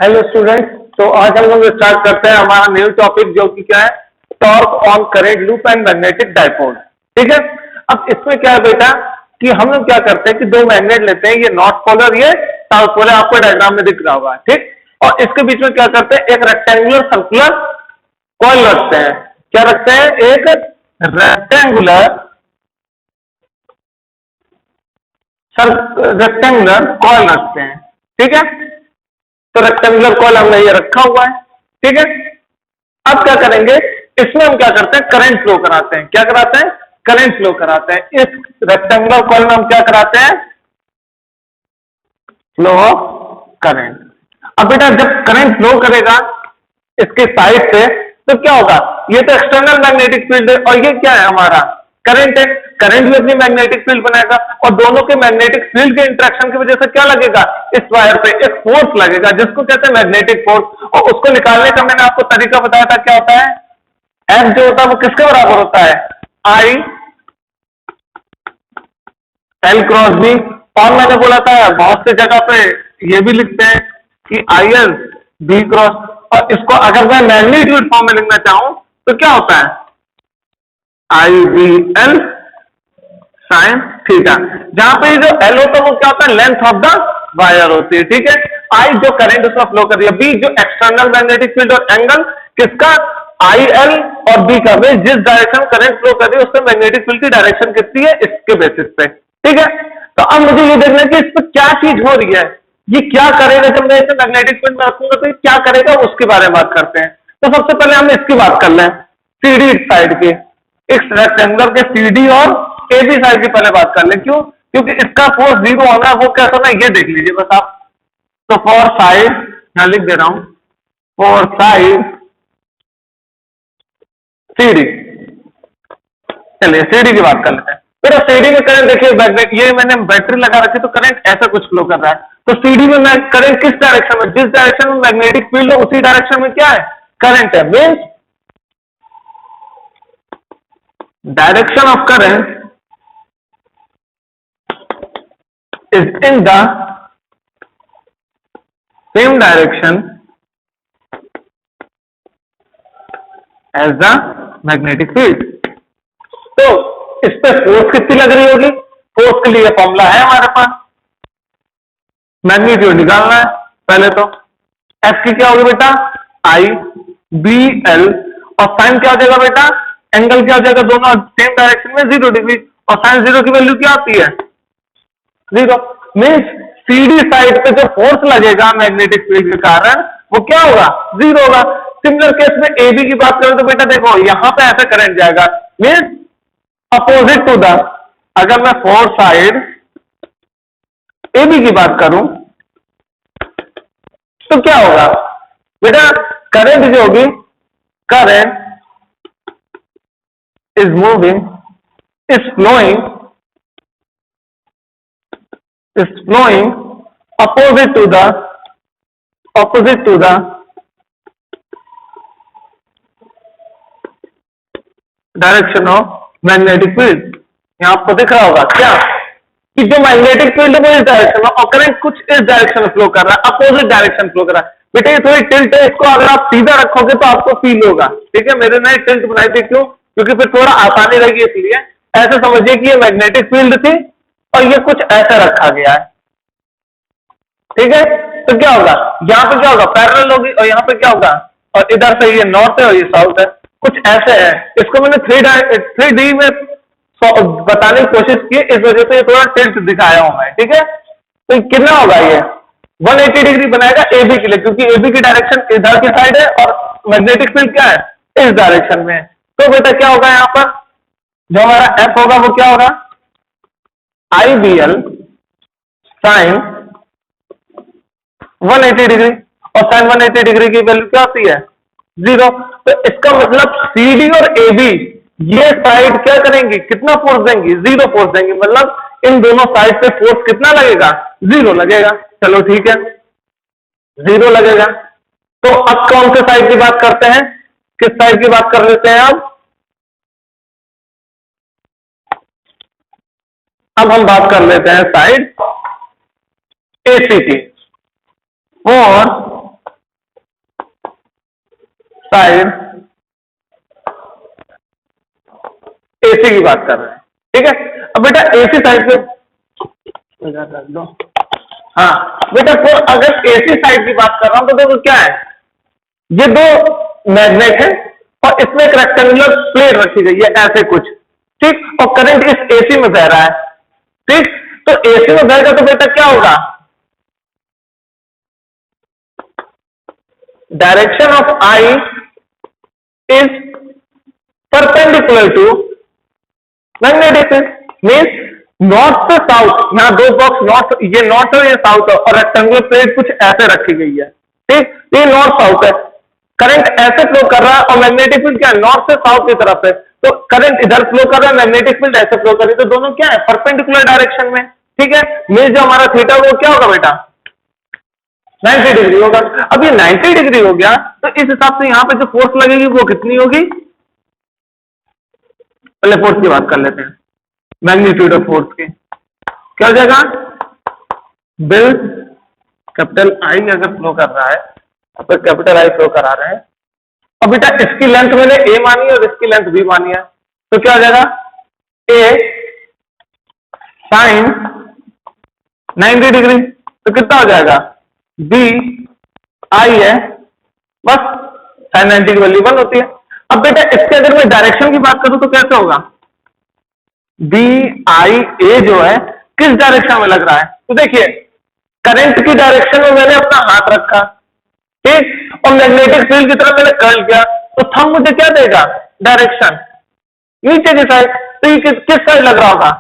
Hello student. तो आज हम लोग स्टार्ट करते हैं हमारा न्यू टॉपिक जो कि क्या है, torque on current loop and magnetic dipole. ठीक है। अब इसमें क्या है बेटा कि हम लोग क्या करते हैं कि दो मैग्नेट लेते हैं, ये नॉर्थ पोलर ये साउथ पोलर, आपको डायग्राम में दिख रहा होगा। ठीक। और इसके बीच में क्या करते हैं, एक रेक्टेंगुलर सर्कुलर कॉइल रखते हैं। क्या रखते हैं? एक रेक्टेंगुलर कॉइल रखते हैं। ठीक है। तो रेक्टेंगुलर कॉइल हमने ये रखा हुआ है। ठीक है। अब क्या करेंगे, इसमें हम क्या करते हैं, करंट फ्लो कराते हैं। क्या कराते हैं? करंट फ्लो कराते हैं। इस रेक्टेंगुलर कॉइल में हम क्या कराते हैं? Flow of current. अब बेटा जब करंट फ्लो करेगा इसके साइड से तो क्या होगा, ये तो एक्सटर्नल मैग्नेटिक फील्ड है और ये क्या है हमारा करंट है। करंट भी अपनी मैग्नेटिक फील्ड बनाएगा और दोनों के मैग्नेटिक फील्ड के इंटरेक्शन की वजह से क्या लगेगा, इस वायर पे एक फोर्स लगेगा जिसको कहते हैं मैग्नेटिक फोर्स। और उसको निकालने का मैंने आपको तरीका बताया था। क्या होता है? एफ जो होता है वो किसके बराबर होता है? I L cross B. और मैंने बोला था बहुत सी जगह पे ये भी लिखते हैं कि आई एल बी क्रॉस। और इसको अगर मैं मैग्नीट्यूड फॉर्म में लिखना चाहूं तो क्या होता है? आई बी एल साइन थीटा। जहां पे जो एल होता है वो क्या होता है? लेंथ ऑफ द वायर होती है। ठीक है। आई जो करंट उसका फ्लो कर रही है, बी जो एक्सटर्नल मैग्नेटिक फील्ड और एंगल किसका, आई एल और बी का, वे जिस डायरेक्शन करंट फ्लो कर रही है उससे मैग्नेटिक फील्ड की डायरेक्शन कितनी है इसके बेसिस पे। ठीक है। तो अब मुझे ये देखना है कि इस पर क्या चीज हो रही है, ये क्या करेगा। जब मैं इसे मैग्नेटिक फील्ड में रखूंगा तो ये क्या करेगा उसके बारे में बात करते हैं। तो सबसे पहले हम इसकी बात कर लें, सीडी साइड की, इस रेक्टेंगुलर के सीडी और एबी साइड की पहले बात कर लें। क्यों? क्योंकि इसका फोर्स जीरो होना है, वो कैसा होना है ये देख लीजिए बस आप। तो फॉर साइड यहां लिख दे रहा हूं, फॉर साइड सीडी। चलिए सीडी की बात कर लेते हैं। फिर सीडी में करंट देखिए, ये मैंने बैटरी लगा रखी तो करंट ऐसा कुछ फ्लो कर रहा है। तो सीडी में करंट किस डायरेक्शन में, जिस डायरेक्शन में मैग्नेटिक फील्ड है उसी डायरेक्शन में क्या है, करंट है। Means direction of current is in the same direction as the magnetic field। तो इस पे फोर्स कितनी लग रही होगी? फोर्स के लिए फॉर्मूला है हमारे पास, मैग्नीट्यूड निकालना है पहले तो। एफ की क्या होगी बेटा? आई बी एल। और साइन क्या हो जाएगा बेटा? एंगल क्या हो जाएगा, दोनों सेम डायरेक्शन में 0 डिग्री। और साइन 0 की वैल्यू क्या आती है? 0। मीन्स सीडी साइड पे जो फोर्स लगेगा मैग्नेटिक फील्ड के कारण वो क्या होगा? 0 होगा। सिमिलर केस में एबी की बात करें तो बेटा देखो यहां पे ऐसा करंट जाएगा, मीन्स अपोजिट टू द, अगर मैं फोर साइड एबी की बात करूं तो क्या होगा बेटा? करंट जो होगी, current is moving, is flowing opposite to the direction of magnetic field. यहां आपको दिख रहा होगा क्या कि जो मैग्नेटिक फील्ड है वो इस डायरेक्शन में और करंट कुछ इस डायरेक्शन में फ्लो कर रहा है, अपोजिट डायरेक्शन फ्लो कर रहा है। बेटा ये थोड़ी टिल्ट है, इसको अगर आप सीधा रखोगे तो आपको फील होगा। ठीक है। मेरे ने टिल्ट बनाई थी, क्यों? क्योंकि फिर थोड़ा आसानी रहेगी, इसलिए ऐसे समझिए कि ये मैग्नेटिक फील्ड थी और ये कुछ ऐसा रखा गया है। ठीक है। तो क्या होगा, यहां पे क्या होगा, पैरेलल होगी, और यहां पे क्या होगा, और इधर से ये नॉर्थ है और ये साउथ है, कुछ ऐसे है। इसको मैंने 3D में बताने की कोशिश की, इस वजह से ये थोड़ा टिल्ट दिखाया हूं मैं। ठीक है। तो कितना होगा, ये 180 डिग्री बनाएगा एबी के लिए, क्योंकि एबी की डायरेक्शन इधर की साइड है और मैग्नेटिक फील्ड क्या है, इस डायरेक्शन में। तो बेटा क्या होगा, यहां पर जो हमारा एफ होगा वो क्या होगा, आई बी एल साइन 180 डिग्री। और साइन 180 डिग्री की वैल्यू क्या होती है? 0। तो इसका मतलब सीडी और एबी ये साइड क्या करेंगी, कितना फोर्स देंगी? 0 फोर्स देंगी। मतलब इन दोनों साइड पे फोर्स कितना लगेगा? 0 लगेगा। चलो ठीक है, 0 लगेगा। तो अब कौन से साइड की बात करते हैं, किस साइड की बात कर लेते हैं? अब हम बात कर लेते हैं साइड एसी की। और साइड एसी की बात कर रहे हैं, ठीक है। अब बेटा एसी साइड पे रख दो। हाँ बेटा, तो अगर एसी साइड की बात कर रहा हूं तो देखो क्या है, ये दो मैग्नेट है और इसमें एक रेक्टेंगुलर प्लेट रखी गई है ऐसे कुछ, ठीक, और करंट इस एसी में बह रहा है, ठीक। तो एसी में बहेगा तो बेटा क्या होगा, direction of I is perpendicular to magnetic field, means north से साउथ, यहां दो बॉक्स नॉर्थ, ये नॉर्थ है ये साउथ है, और रेक्टेंगुलर प्लेट कुछ ऐसे रखी गई है, ठीक। ये नॉर्थ साउथ है, करंट ऐसे फ्लो कर रहा है और मैग्नेटिक फील्ड क्या है, नॉर्थ से साउथ की तरफ है, तो करंट इधर फ्लो कर रहा है, मैग्नेटिक फील्ड ऐसे फ्लो कर रही है, तो दोनों क्या है, परपेंडिकुलर डायरेक्शन में, ठीक है। मीन्स जो हमारा थीटा वो क्या होगा बेटा, 90 डिग्री होगा। अब ये 90 डिग्री हो गया तो इस हिसाब से यहां पे जो फोर्स लगेगी वो कितनी होगी, पहले फोर्स की बात कर लेते हैं, मैग्नीट्यूड ऑफ फोर्स की क्या हो जाएगा, बिल कैपिटल आई अगर फ्लो कर रहा है तो कैपिटल आई फ्लो करा रहे हैं, और बेटा इसकी लेंथ मैंने ए मानी है और इसकी लेंथ बी मानी है, तो क्या हो जाएगा, ए साइन 90 डिग्री, तो कितना हो जाएगा, बी आई है, बस साइन 90 की वैल्यू 1 होती है। अब बेटा इसके अगर मैं डायरेक्शन की बात करूं तो कैसे होगा, बी आई ए जो है किस डायरेक्शन में लग रहा है, तो देखिए करंट की डायरेक्शन में मैंने अपना हाथ रखा, ठीक, और मैग्नेटिक फील्ड की तरफ मैंने कर्ल किया, तो थंब मुझे क्या देगा, डायरेक्शन नीचे की साइड, तो ये किस साइड लग रहा होगा,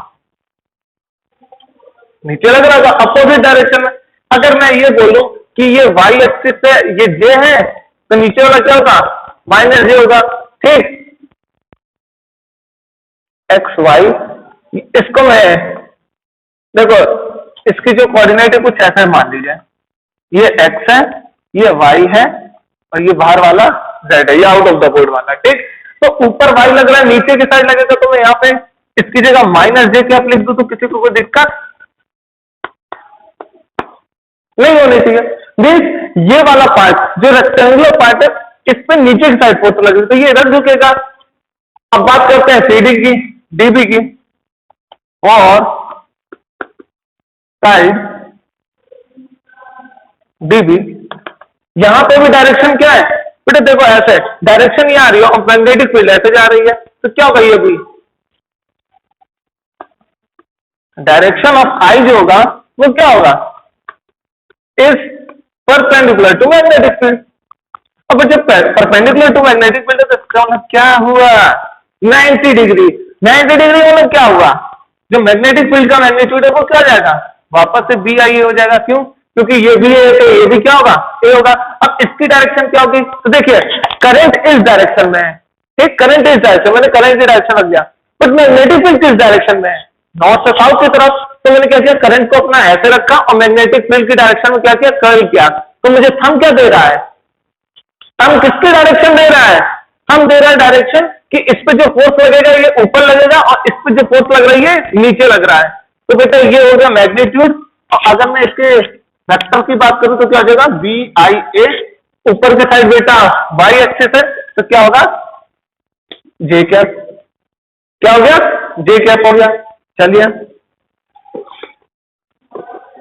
नीचे लग रहा होगा, अपोजिट डायरेक्शन में। अगर मैं ये बोलूं कि ये वाई एक्सिस से ये जे है तो नीचे वाला क्या होगा, माइनस जे होगा, ठीक, एक्स वाई, इसको मैं देखो इसकी जो कोऑर्डिनेट है कुछ ऐसा मान लीजिए, ये एक्स है, ये वाई है, और ये बाहर वाला जेड है, ये आउट ऑफ द बोर्ड वाला, ठीक। तो ऊपर वाई लग रहा है, नीचे की साइड लगेगा, तो मैं यहाँ पे इसकी जगह माइनस जे कैप लिख दूं तो किसी को कोई दिक्कत नहीं होनी चाहिए। मीन्स ये वाला पार्ट जो रेक्टेंगुलर पार्ट है इस पे नीचे की साइड फोर्स लगेगी, तो ये इधर झुकेगा। अब बात करते हैं सीडी की, डीबी की, और साइड डीबी, यहां पे भी डायरेक्शन क्या है बेटा, देखो ऐसे डायरेक्शन ये आ रही है और मैग्नेटिक फील्ड ऐसे जा रही है, तो क्या होगा, ये भी डायरेक्शन ऑफ आई जो होगा वो क्या होगा, is perpendicular to magnetic field. अब जब परपेंडिकुलर टू मैग्नेटिक फील्ड है तो इसका मतलब क्या हुआ, 90 डिग्री, 90 डिग्री मतलब क्या हुआ, जो मैग्नेटिक फील्ड का मैग्नीट्यूड है वो क्या जाएगा, वापस से बी आई हो जाएगा, क्यों, क्योंकि ये भी है तो ये भी क्या होगा, ए होगा। अब इसकी डायरेक्शन क्या होगी, तो देखिए करंट इस डायरेक्शन में है, ठीक, करंट इस डायरेक्शन, मैंने करंट की डायरेक्शन रख दिया, बट मैग्नेटिक फील्ड किस डायरेक्शन में है, नॉर्थ से साउथ की तरफ, तो मैंने क्या किया, करंट को अपना ऐसे रखा और मैग्नेटिक फील्ड की डायरेक्शन में क्या किया, कर्ल किया, तो मुझे थंब क्या दे रहा है, थंब किसकी डायरेक्शन दे रहा है, थंब दे रहा है डायरेक्शन कि इस पे जो फोर्स लगेगा ये ऊपर लगेगा और इस पे जो फोर्स लग रही है नीचे लग रहा है, तो बेटा ये हो गया मैग्नीट्यूड। और अगर मैं इसके वेक्टर की बात करूं तो क्या हो जाएगा, बी आई ए, ऊपर की साइड बेटा वाई एक्सिस है तो क्या होगा, जे कैप, क्या हो गया, जे कैप हो गया। चलिए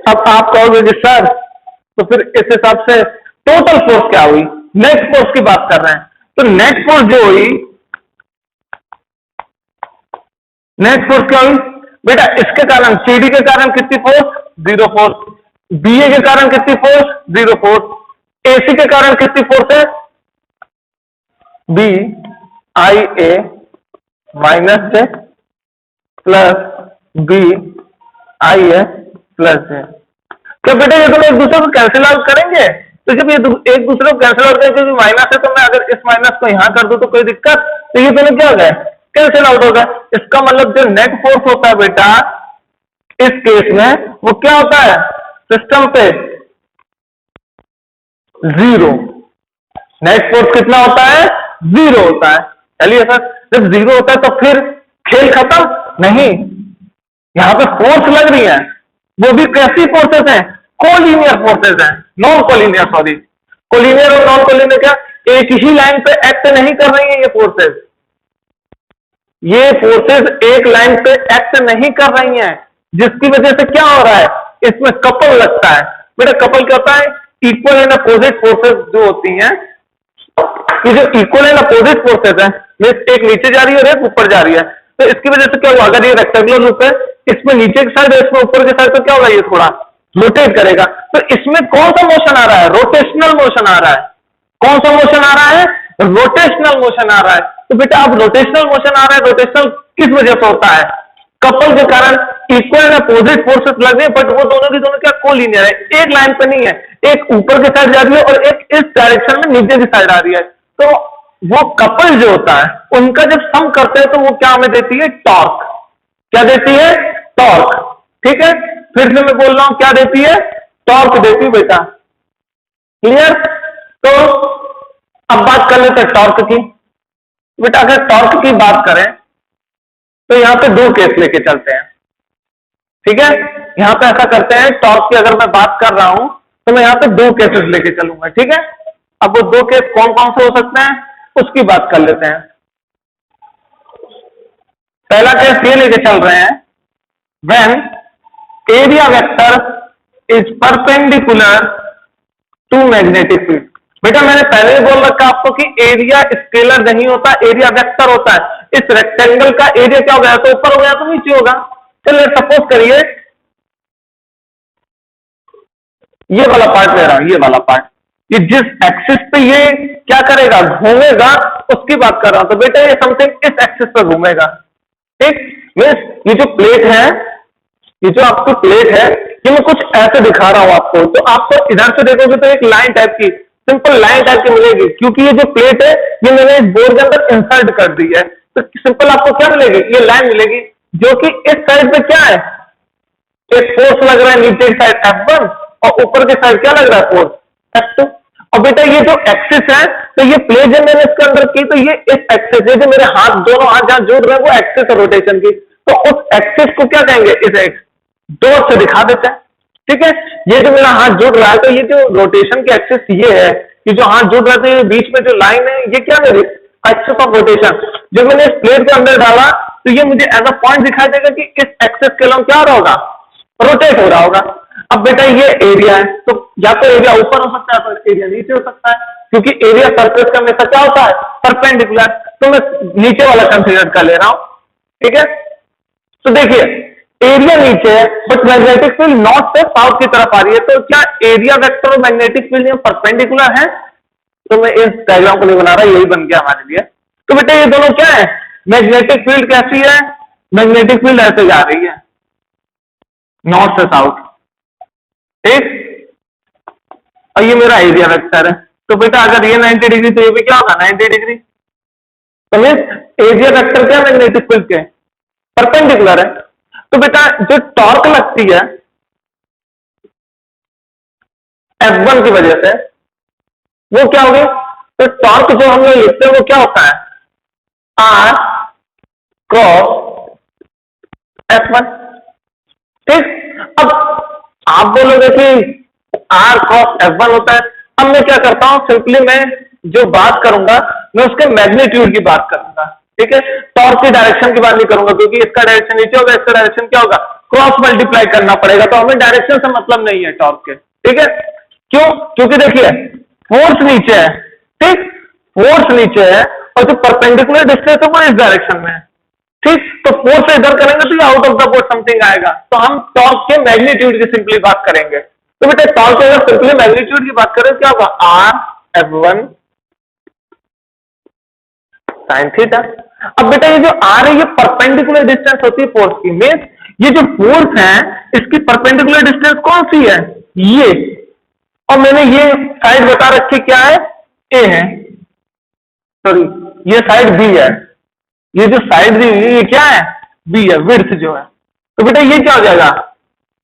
अब आप कहोगे कि सर तो फिर इस हिसाब से टोटल फोर्स क्या हुई, नेट फोर्स की बात कर रहे हैं, तो नेट फोर्स जो हुई, नेट फोर्स क्या हुई बेटा, इसके कारण सीडी के कारण कितनी फोर्स, 0 फोर्स, बीए के कारण कितनी फोर्स, 0 फोर्स, एसी के कारण कितनी फोर्स है, B I A minus J plus B I A plus J. क्या बेटा ये दोनों एक दूसरे को कैंसिल आउट करेंगे, तो जब ये एक दूसरे को कैंसिल आउट करेंगे, क्योंकि माइनस है तो मैं अगर इस माइनस को यहां कर दूं तो कोई दिक्कत, तो ये दोनों क्या हो गए, कैंसिल आउट होगा। इसका मतलब जो नेट फोर्स होता है बेटा इस केस में वो क्या होता है, सिस्टम पे 0, नेट फोर्स कितना होता है, 0 होता है। चलिए सर जब 0 होता है तो फिर खेल खत्म नहीं, यहां पे फोर्स लग रही है, वो भी कैसी फोर्सेस हैं, कोलिनियर फोर्सेस हैं, नॉन कोलिनियर, सॉरी कोलिनियर और नॉन कोलिनियर क्या, एक ही लाइन पे एक्ट नहीं कर रही है ये फोर्सेस एक लाइन पे एक्ट नहीं कर रही हैं, जिसकी वजह से क्या हो रहा है, इसमें कपल लगता है। बेटा कपल क्या होता है, इक्वल एंड अपोजिट फोर्सेस जो होती हैं, ये जो इक्वल एंड अपोजिट फोर्सेस है, एक नीचे जा रही है और एक ऊपर जा रही है, तो इसकी वजह से क्या हुआ, अगर ये रेक्टेंगुलर लूप है, इसमें नीचे की साइड है, इसमें ऊपर की साइड, तो क्या होगा, ये थोड़ा रोटेट करेगा। तो इसमें कौन सा मोशन आ रहा है, रोटेशनल मोशन आ रहा है। कौन सा मोशन आ रहा है, रोटेशनल मोशन आ रहा है। तो बेटा अब रोटेशनल मोशन आ रहा है, रोटेशनल किस वजह से होता है, कपल के कारण इक्वल एंड अपोजिट फोर्सेस लग रहे हैं, बट वो दोनों की दोनों क्या कोलिनियर है, एक लाइन पे नहीं है, एक ऊपर की साइड जा रही है और एक इस डायरेक्शन में नीचे की साइड आ रही है। तो वो कपल जो होता है उनका जब सम करते हैं तो वो क्या हमें देती है, टॉर्क। क्या देती है, टॉर्क। ठीक है, फिर से मैं बोल रहा हूं, क्या देती है, टॉर्क देती है बेटा। क्लियर। तो अब बात कर लेते हैं टॉर्क की। बेटा अगर टॉर्क की बात करें तो यहां पे दो केस लेके चलते हैं। ठीक है, यहां पे ऐसा करते हैं, टॉर्क की अगर मैं बात कर रहा हूं तो मैं यहां पे दो केसेस लेके चलूंगा। ठीक है, अब वो दो केस कौन कौन से हो सकते हैं उसकी बात कर लेते हैं। पहला केस ये लेके चल रहे हैं, when area vector is perpendicular to magnetic field. बेटा मैंने पहले ही बोल रखा आपको कि एरिया स्केलर नहीं होता, एरिया वेक्टर होता है। इस रेक्टेंगल का एरिया क्या हो गया, तो ऊपर हो गया तो नीचे होगा। चलिए सपोज करिए ये वाला पार्ट ले रहा हूं, ये वाला पार्ट, ये जिस एक्सिस पे ये क्या करेगा, घूमेगा, उसकी बात कर रहा हूं। तो बेटा ये समथिंग इस एक्सिस पे घूमेगा। ठीक, ये जो प्लेट है, ये जो आपकी प्लेट है, ये मैं कुछ ऐसे दिखा रहा हूं आपको। तो आपको इधर से देखोगे तो एक लाइन टाइप की, सिंपल लाइन टाइप की मिलेगी, क्योंकि ये जो प्लेट है ये मैंने इस बोर्ड के अंदर इंसर्ट कर दी है। तो सिंपल आपको क्या मिलेगी, ये लाइन मिलेगी, जो कि इस साइड पे क्या है, एक फोर्स लग रहा है नीचे की साइड F1 और ऊपर की साइड क्या लग रहा है, फोर्स F2। और बेटा ये जो एक्सिस है, तो ये प्लेट जब मैंने इसके अंदर की, तो ये इस एक्सिस, ये जो मेरे हाथ, दोनों हाथ जहां जोड़ रहे हैं वो एक्सिस है रोटेशन की, तो उस एक्सिस को क्या कहेंगे, इस एक्स डॉट से दिखा देते हैं। ठीक है, ये जो मेरा हाथ जुड़ रहा है, तो ये जो रोटेशन की एक्सिस ये है, कि जो हाथ जुड़ रहे थे बीच में जो लाइन है, ये क्या मेरी एक्सिस ऑफ रोटेशन। जब मैंने इस प्लेट के अंदर डाला तो ये मुझे एज अ पॉइंट दिखाई देगा कि इस एक्सिस के अलॉन्ग क्या हो रहा होगा, रोटेट हो रहा होगा। अब बेटा ये एरिया है, तो या तो एरिया ऊपर हो सकता है, तो एरिया नीचे हो सकता है, क्योंकि एरिया सरफेस का हमेशा क्या होता है, परपेंडिकुलर। तो मैं नीचे वाला कंसीडर कर ले रहा हूं। ठीक है, तो देखिए एरिया नीचे है, बट मैग्नेटिक फील्ड नॉर्थ से साउथ की तरफ आ रही है। तो क्या एरिया वेक्टर और मैग्नेटिक फील्ड परपेंडिकुलर है? तो मैं इस डायग्राम को नहीं बना रहा, यही बन गया हमारे लिए। तो बेटा ये दोनों क्या है, मैग्नेटिक फील्ड कैसी है, मैग्नेटिक फील्ड ऐसे जा रही है नॉर्थ से साउथ। ठीक, और ये मेरा एरिया वेक्टर है। तो बेटा अगर ये 90 डिग्री तो ये भी क्या होगा 90 डिग्री। तो एरिया वेक्टर क्या, मैग्नेटिक फील्ड के परपेंडिकुलर है। तो बेटा जो टॉर्क लगती है F1 की वजह से, वो क्या होगी, तो टॉर्क जो हम लोग लिखते हैं वो क्या होता है, R क्रॉस F1। ठीक, अब आप बोलोगे कि R क्रॉस F1 होता है। अब मैं क्या करता हूं, सिंपली मैं जो बात करूंगा मैं उसके मैग्नीट्यूड की बात करूंगा। ठीक है, टॉर्क की डायरेक्शन की बात नहीं करूंगा, क्योंकि इसका डायरेक्शन नीचे होगा, इसका डायरेक्शन क्या होगा, क्रॉस मल्टीप्लाई करना पड़ेगा, तो हमें डायरेक्शन से मतलब नहीं है टॉर्क के। ठीक है, क्यों, क्योंकि देखिए फोर्स नीचे है। ठीक, फोर्स नीचे है और जो परपेंडिकुलर डिस्टेंस है वो इस डायरेक्शन में है। ठीक, तो फोर्स से इधर करेंगे तो ये out of the board something आएगा। तो हम टॉर्क के मैग्नीट्यूड की सिंपली बात करेंगे। तो बेटा टॉर्क के अगर सिंपली मैग्नीट्यूड की बात करें क्या होगा, R F1 sin थीटा। अब बेटा ये जो R है ये परपेंडिकुलर डिस्टेंस होती है फोर्स की, मींस ये जो फोर्स है इसकी परपेंडिकुलर डिस्टेंस कौन सी है, ये। और मैंने ये साइड बता रखी क्या है, A है, सॉरी ये साइड B है, ये जो साइड दी हुई है ये क्या है, B है, विड्थ जो है। तो बेटा ये क्या हो जाएगा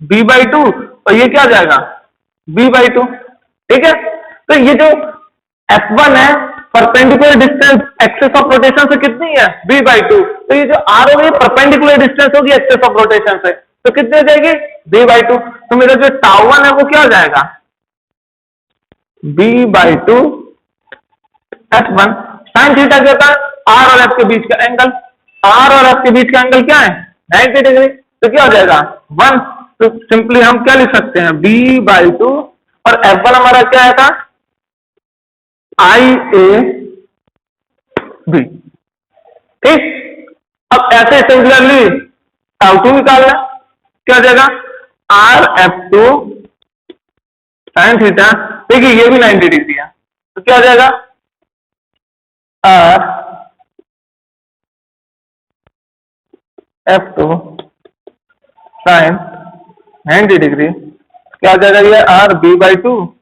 B/2 और ये क्या हो जाएगा B/2। ठीक है, तो ये जो F1 है perpendicular distance axis of rotation से कितनी है B/2। तो ये जो R होगी परपेंडिकुलर डिस्टेंस होगी एक्सिस ऑफ रोटेशन से, तो कितनी हो जाएगी B/2। तो मेरा जो τ1 है वो क्या हो जाएगा B/2 F1 साइन थीटा क्या होता है? R और F के बीच का एंगल। R और F के बीच का एंगल क्या है? 90 डिग्री। तो क्या हो जाएगा? 1। तो सिंपली हम क्या लिख सकते हैं? B/2 और F1 हमारा क्या आया था? IAB। ठीक। अब ऐसे सिमिलरली F2 निकालना, क्या हो जाएगा? RF2 sine theta. देखिए ये भी 90 डिग्री है, तो क्या हो जाएगा? RF2 साइन 90 डिग्री, क्या हो जाएगा? ये RB/2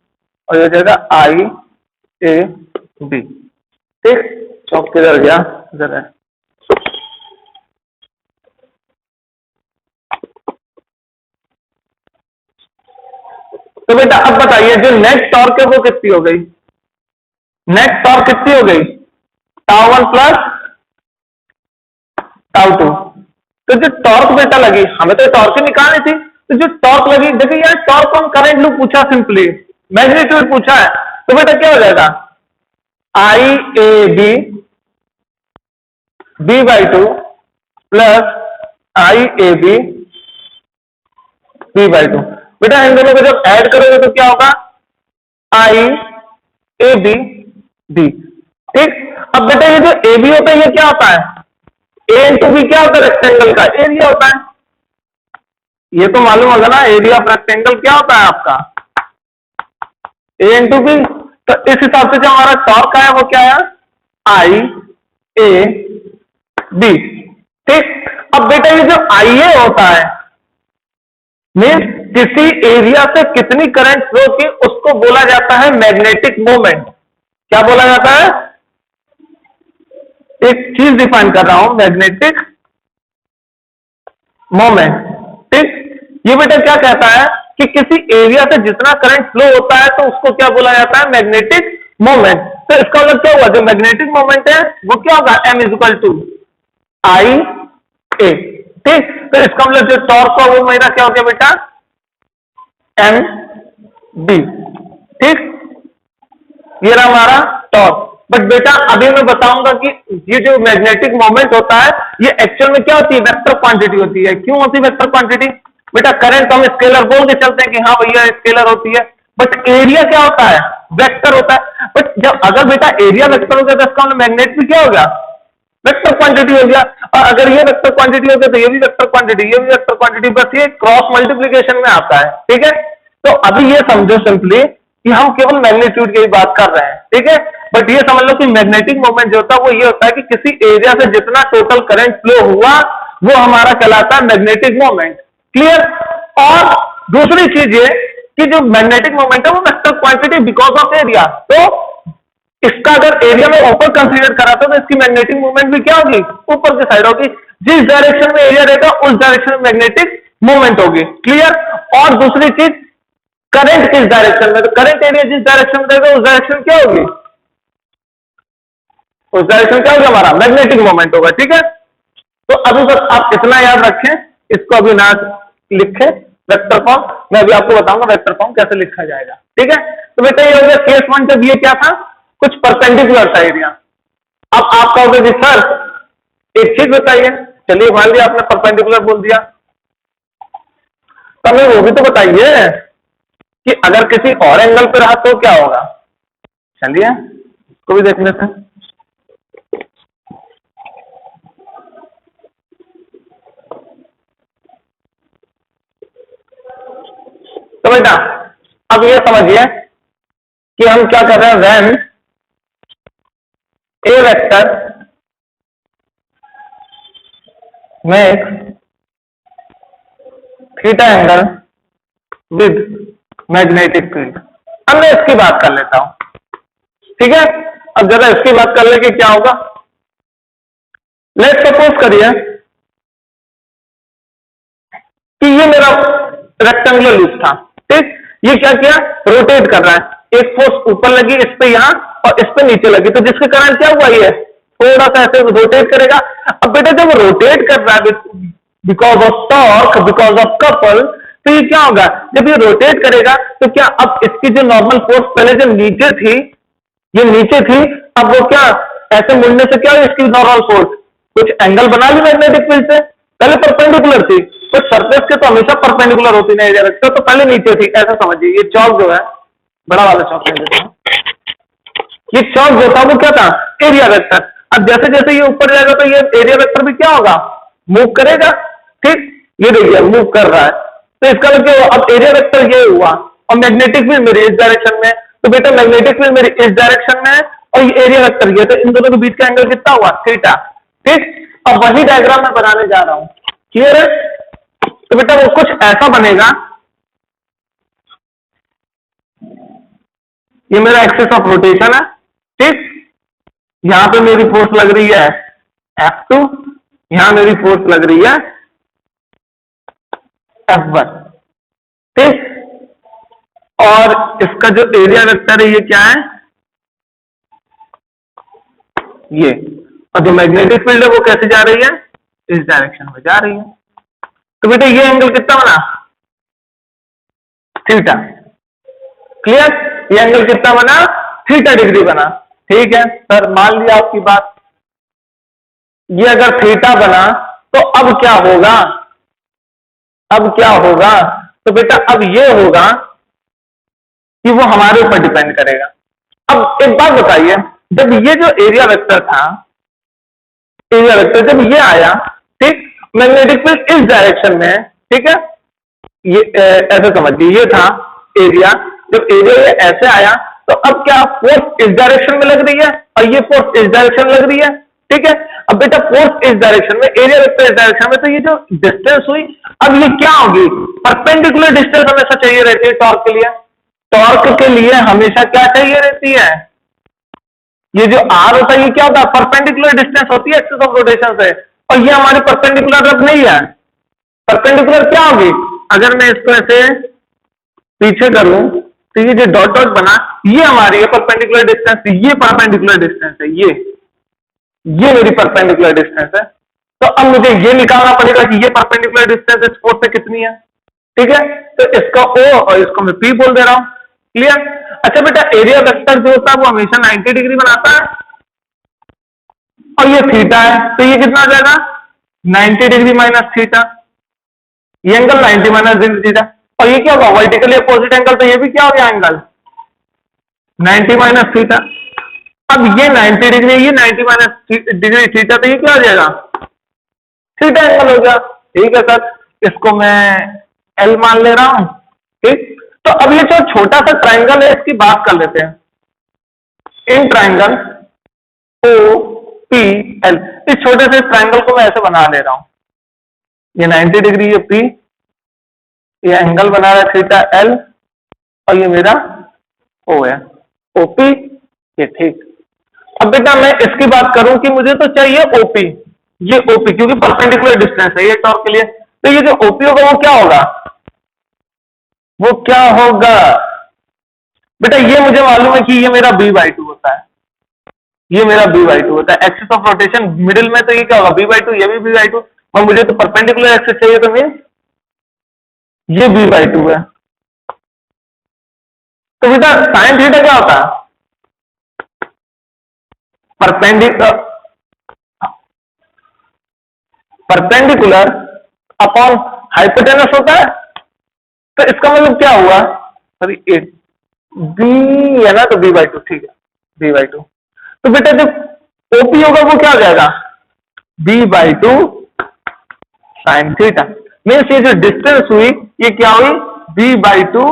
और ये हो जाएगा IAB। ठीक। चौक किधर गया? इधर है। तो बेटा अब बताइए, जो नेट टॉर्क है वो कितनी हो गई? नेट टॉर्क कितनी हो गई? τ1 प्लस τ2। तो जो टॉर्क बेटा लगी, हमें तो टॉर्क ही निकालनी थी, तो जो टॉर्क लगी, देखिए यार टॉर्क को हम करंट लूप पूछा, सिंपली मैग्नीट्यूड पूछा है, तो बेटा क्या हो जाएगा? IAB B/2 plus IAB B/2। बेटा इन दोनों को जब ऐड करोगे तो क्या होगा? IAB B। ठीक। अब बेटा ये जो AB होता है, ये क्या होता है? A इंटू बी क्या होता है? रेक्टेंगल का एरिया होता है। ये तो मालूम होगा ना, एरिया ऑफ रेक्टेंगल क्या होता है आपका? A into B. तो इस हिसाब से जो हमारा टॉर्क आया वो क्या है? IAB। ठीक। अब बेटा ये जो IA होता है, मीन्स किसी एरिया से कितनी करंट फ्लो की, उसको बोला जाता है मैग्नेटिक मोमेंट। क्या बोला जाता है? एक चीज डिफाइन कर रहा हूं, मैग्नेटिक मोमेंट। ठीक। ये बेटा क्या कहता है कि किसी एरिया से जितना करंट फ्लो होता है तो उसको क्या बोला जाता है? Magnetic moment. तो इसका मतलब क्या हुआ? जो मैग्नेटिक मोमेंट है वो क्या होगा? M = IA। ठीक। तो इसका मतलब जो टॉर्क का वो मेरा क्या हो गया बेटा? MB। ठीक। ये रहा हमारा टॉर्क। बट बेटा अभी मैं बताऊंगा कि ये जो मैग्नेटिक मोमेंट होता है, ये एक्चुअल में क्या होती है? वेक्टर क्वांटिटी होती है। क्यों होती है वेक्टर क्वांटिटी? बेटा करंट तो हम स्केलर बोल के चलते हैं कि हाँ भैया स्केलर होती है, बट एरिया क्या होता है? वेक्टर होता है। बट जब अगर बेटा एरिया वेक्टर हो गया तो इसका मैग्नेट भी क्या हो गया? वेक्टर क्वांटिटी हो गया। और अगर ये वेक्टर क्वांटिटी हो गया तो ये भी वेक्टर क्वांटिटी, ये भी वेक्टर क्वांटिटी, बस ये क्रॉस मल्टीप्लीकेशन में आता है। ठीक है। तो अभी ये समझो सिंपली कि हम केवल मैग्नीट्यूड की बात कर रहे हैं। ठीक है। बट ये समझ लो कि मैग्नेटिक मोमेंट जो होता है वो ये होता है कि किसी एरिया से जितना टोटल करंट फ्लो हुआ वो हमारा कहलाता है मैग्नेटिक मोमेंट। क्लियर। और दूसरी चीज ये कि जो मैग्नेटिक मोमेंट है वो vector quantity because of area. तो इसका अगर एरिया में ऊपर कंसीडर करा तो इसकी मैग्नेटिक मूवमेंट भी क्या होगी? ऊपर की साइड होगी। जिस डायरेक्शन में एरिया रहेगा उस डायरेक्शन में मैग्नेटिक मूवमेंट होगी। क्लियर। और दूसरी चीज, करंट किस डायरेक्शन में? तो करंट एरिया जिस डायरेक्शन में रहेगा उस डायरेक्शन क्या होगी? उस डायरेक्शन क्या होगा? हमारा मैग्नेटिक मोमेंट होगा। ठीक है। तो अभी बस आप इतना याद रखें, इसको अभी ना लिखें वेक्टर फॉर्म। मैं अभी आपको बताऊंगा वेक्टर फॉर्म कैसे लिखा जाएगा। ठीक है। तो बेटा ये हो गया केस 1। जब ये क्या था? कुछ परपेंडिकुलर था एरिया। अब आप कहोगे कि सर एक चीज बताइए, चलिए मान लिया आपने परपेंडिकुलर बोल दिया, तो हमें वो भी तो बताइए कि अगर किसी और एंगल पर रहा तो क्या होगा। चलिए इसको भी देख लेते हैं। तो बेटा अब ये समझिए कि हम क्या कर रहे हैं। When A vector make theta angle with magnetic field. अब मैं इसकी बात कर लेता हूं। ठीक है। अब जरा इसकी बात कर ले कि क्या होगा। लेट्स सपोज करिए कि ये मेरा रेक्टेंगुलर लूप था। ठीक। ये क्या किया? रोटेट कर रहा है। एक फोर्स ऊपर लगी इस पे यहां और इस पे नीचे लगी, तो जिसके कारण क्या हुआ? ये थोड़ा सा ऐसे रोटेट करेगा। अब बेटा जब रोटेट कर रहा है because of torque, because of couple, तो ये क्या होगा? जब ये रोटेट करेगा तो क्या अब इसकी जो नॉर्मल फोर्स पहले जो नीचे थी, ये नीचे थी, अब वो क्या, ऐसे मुड़ने से क्या हुई इसकी नॉर्मल फोर्स, कुछ एंगल बना ली मैग्नेटिक फील्ड से, पहले परपेंडिकुलर थी, तो सरफेस के तो हमेशा परपेंडिकुलर होती ना एरिया वेक्टर, तो पहले नीचे थी, ऐसा समझिए। ये चौक जो है, बड़ा वाला चौक ले लेता हूं, ये चौक जो था वो क्या था, एरिया वेक्टर। अब जैसे जैसे ये ऊपर जाएगा तो ये एरिया वेक्टर भी क्या होगा, मूव करेगा, ठीक। ये देखिए मूव कर रहा है, तो इसका मतलब क्या हुआ, अब एरिया वेक्टर ये हुआ, और मैग्नेटिक फील्ड मेरी इस डायरेक्शन में, तो बेटा मैग्नेटिक फील्ड मेरी इस डायरेक्शन में है, और ये एरिया वेक्टर ये, तो इन दोनों के बीच का एंगल कितना हुआ, थीटा, ठीक। अब वही डायग्राम मैं बनाने जा रहा हूं, क्लियर है। तो बेटा वो कुछ ऐसा बनेगा, ये मेरा एक्सिस ऑफ रोटेशन है, ठीक। यहां पे मेरी फोर्स लग रही है F2, यहां मेरी फोर्स लग रही है F1, ठीक। और इसका जो एरिया वेक्टर है ये क्या है, ये, और जो मैग्नेटिक फील्ड है वो कैसे जा रही है, इस डायरेक्शन में जा रही है। तो बेटा ये एंगल कितना बना, थीटा, क्लियर। ये एंगल कितना बना, थीटा डिग्री बना, ठीक है सर, मान लिया आपकी बात। ये अगर थीटा बना तो अब क्या होगा, अब क्या होगा, तो बेटा अब ये होगा कि वो हमारे ऊपर डिपेंड करेगा। अब एक बात बताइए, जब ये जो एरिया वेक्टर था, एरिया वेक्टर जब ये आया, ठीक, मैग्नेटिक फील्ड इस डायरेक्शन में है, ठीक है, ये ऐसे समझिए, ये था एरिया, जब एरिया ये ऐसे आया, तो अब क्या फोर्स इस डायरेक्शन में लग रही है, और ये फोर्स इस डायरेक्शन लग रही है, ठीक है। अब बेटा फोर्स इस डायरेक्शन में, एरिया वेक्टर इस डायरेक्शन में, तो ये जो डिस्टेंस हुई, अब ये क्या होगी, परपेंडिकुलर डिस्टेंस हमेशा चाहिए रहती है टॉर्क के लिए। टॉर्क के लिए हमेशा क्या चाहिए रहती है, ये जो आर होता है ये क्या होता है, परपेंडिकुलर डिस्टेंस होती है एक्सिस ऑफ रोटेशन से, और ये हमारी परपेंडिकुलर अब नहीं है। परपेंडिकुलर क्या होगी, अगर मैं इसको ऐसे पीछे करूं, तो ये जो डॉट डॉट बना, ये हमारी है परपेंडिकुलर डिस्टेंस, ये परपेंडिकुलर डिस्टेंस है, ये मेरी परपेंडिकुलर डिस्टेंस है। तो अब मुझे ये निकालना पड़ेगा कि ये परपेंडिकुलर डिस्टेंस इस फोर्स से कितनी है, ठीक है। तो इसका O और इसको मैं P बोल दे रहा हूं, क्लियर। अच्छा बेटा एरिया वेक्टर जो होता है वो हमेशा 90 डिग्री बनाता है, और ये थीटा है, तो ये कितना आ जाएगा, 90 डिग्री माइनस थीटा, ये एंगल 90 माइनस थीटा, और ये क्या होगा, वर्टिकली अपोजिट एंगल, तो ये भी क्या हो गया एंगल 90 माइनस थीटा। अब ये 90 डिग्री, ये 90 माइनस डिग्री थीटा, तो ये क्या हो जाएगा, थीटा एंगल हो गया, ठीक है सर। इसको मैं L मान ले रहा हूं, ठीक। तो अब ये जो छोटा सा ट्राइंगल है इसकी बात कर लेते हैं, इन ट्राइंगल OPL, इस छोटे से ट्राइंगल को मैं ऐसे बना ले रहा हूं, ये 90 डिग्री, ये P, ये एंगल बना रहा है थीटा L, और ये मेरा O है, OP, ये ठीक। अब बेटा मैं इसकी बात करूं कि मुझे तो चाहिए OP, ये OP क्योंकि परपेंडिकुलर डिस्टेंस है ये टॉर्क के लिए, तो ये जो OP होगा वो क्या होगा, वो क्या होगा बेटा, ये मुझे मालूम है कि ये मेरा B/2 होता है, ये मेरा B/2 होता है, एक्सिस ऑफ रोटेशन मिडिल में, तो ये क्या होगा B/2, ये भी B/2, और मुझे तो परपेंडिकुलर एक्सिस चाहिए, तो मीन ये B/2 है। तो बेटा साइन थीटा क्या होता है, परपेंडिकुलर अपॉन हाइपोटेनस होता है। तो इसका मतलब क्या हुआ, सॉरी बी है ना, तो B/2, ठीक है B/2। तो बेटा जब OP होगा वो क्या हो जाएगा, B/2 साइन थीटा, मीन्स ये जो डिस्टेंस हुई ये क्या हुई, B/2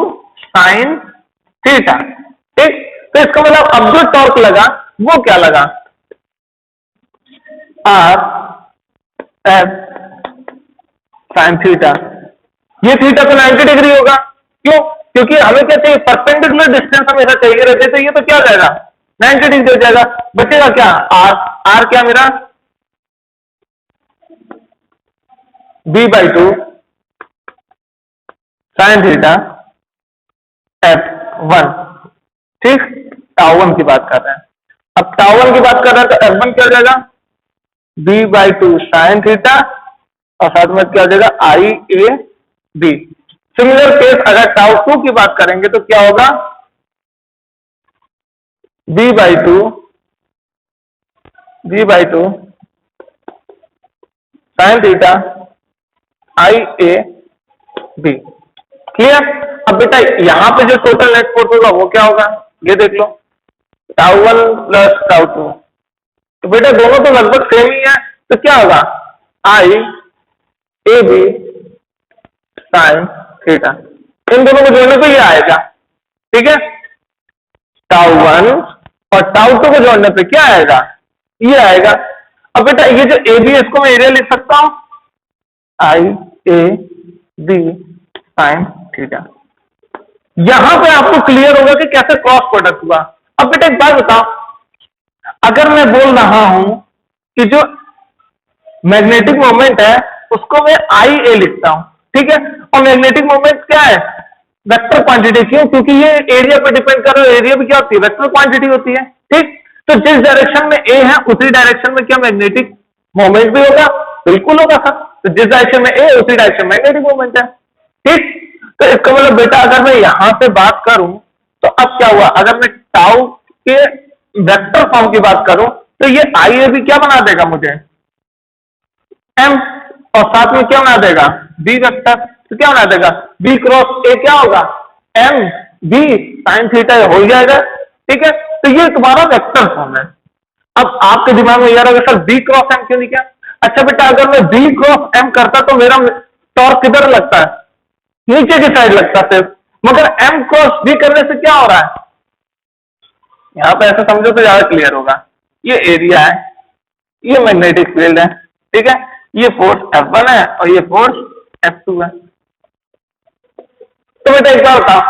साइन थीटा, ठीक। तो इसका मतलब अब जो टॉर्क लगा वो क्या लगा, R/F साइन थीटा, ये थीटा तो 90 डिग्री होगा, क्यों, क्योंकि हमें क्या चाहिए, परपेंडिकुलर डिस्टेंस हमेशा चाहिए रहते, तो ये तो क्या हो जाएगा 90 डिग्री हो जाएगा, बचेगा क्या R क्या मेरा B/2 साइन थीटा F1, ठीक। τ1 की बात कर रहे हैं, अब τ1 की बात कर रहे हैं, तो F1 क्या हो जाएगा B/2 साइन थीटा, और साथ में क्या हो जाएगा IAB। सिमिलर केस अगर τ2 की बात करेंगे तो क्या होगा B/2 V/2 sin theta IAB। Clear? अब बेटा यहां पे जो टोटल नेट फोर्स होगा वो क्या होगा, ये देख लो, τ1 प्लस τ2। तो बेटा दोनों तो लगभग सेम ही है, तो क्या होगा, IAB sin थीटा। इन दोनों को जोड़ने पे ये आएगा, ठीक है, τ1 और τ2 को जोड़ने पे क्या आएगा, ये आएगा। अब बेटा ये जो AB है इसको मैं एरिया लिख सकता हूं, IAB sin थीटा। यहां पे आपको क्लियर होगा कि कैसे क्रॉस प्रोडक्ट हुआ। अब बेटा एक बात बताओ, अगर मैं बोल रहा हूं कि जो मैग्नेटिक मोमेंट है उसको मैं IA लिखता हूं, ठीक है, और मैग्नेटिक मोमेंट क्या है, वेक्टर क्वांटिटी। क्यों? क्योंकि ये एरिया पे डिपेंड कर रहा है, एरिया भी क्या होती है, वेक्टर क्वांटिटी होती है, ठीक। तो जिस डायरेक्शन में A है उसी डायरेक्शन में क्या मैग्नेटिक मोमेंट भी होगा, बिल्कुल होगा सर। तो जिस डायरेक्शन में A उसी डायरेक्शन में मैग्नेटिक मोमेंट है, ठीक। तो इसका मतलब बेटा अगर मैं यहां से बात करूं तो अब क्या हुआ, अगर मैं टाउ के वेक्टर फॉर्म की बात करूं तो ये IAB क्या बना देगा मुझे, M, और साथ में क्या बना देगा, B वेक्टर। तो क्या बना देगा, B क्रॉस A क्या होगा, M B sin थीटा हो जाएगा, ठीक है। तो ये तुम्हारा वेक्टर फॉर्म है। अब आपके दिमाग में यार अगर सर B क्रॉस M क्यों नहीं किया, अच्छा बेटा अगर मैं B क्रॉस M करता तो मेरा टॉर्क किधर लगता है, नीचे की साइड लगता सिर्फ, मगर M क्रॉस B करने से क्या हो रहा है, यहां पे ऐसा समझो तो ज्यादा क्लियर होगा। ये एरिया है, ये मैग्नेटिक फील्ड है, ठीक है, ये फोर्स F1 है और ये फोर्स F2 है। तो बेटा एक बार बताओ,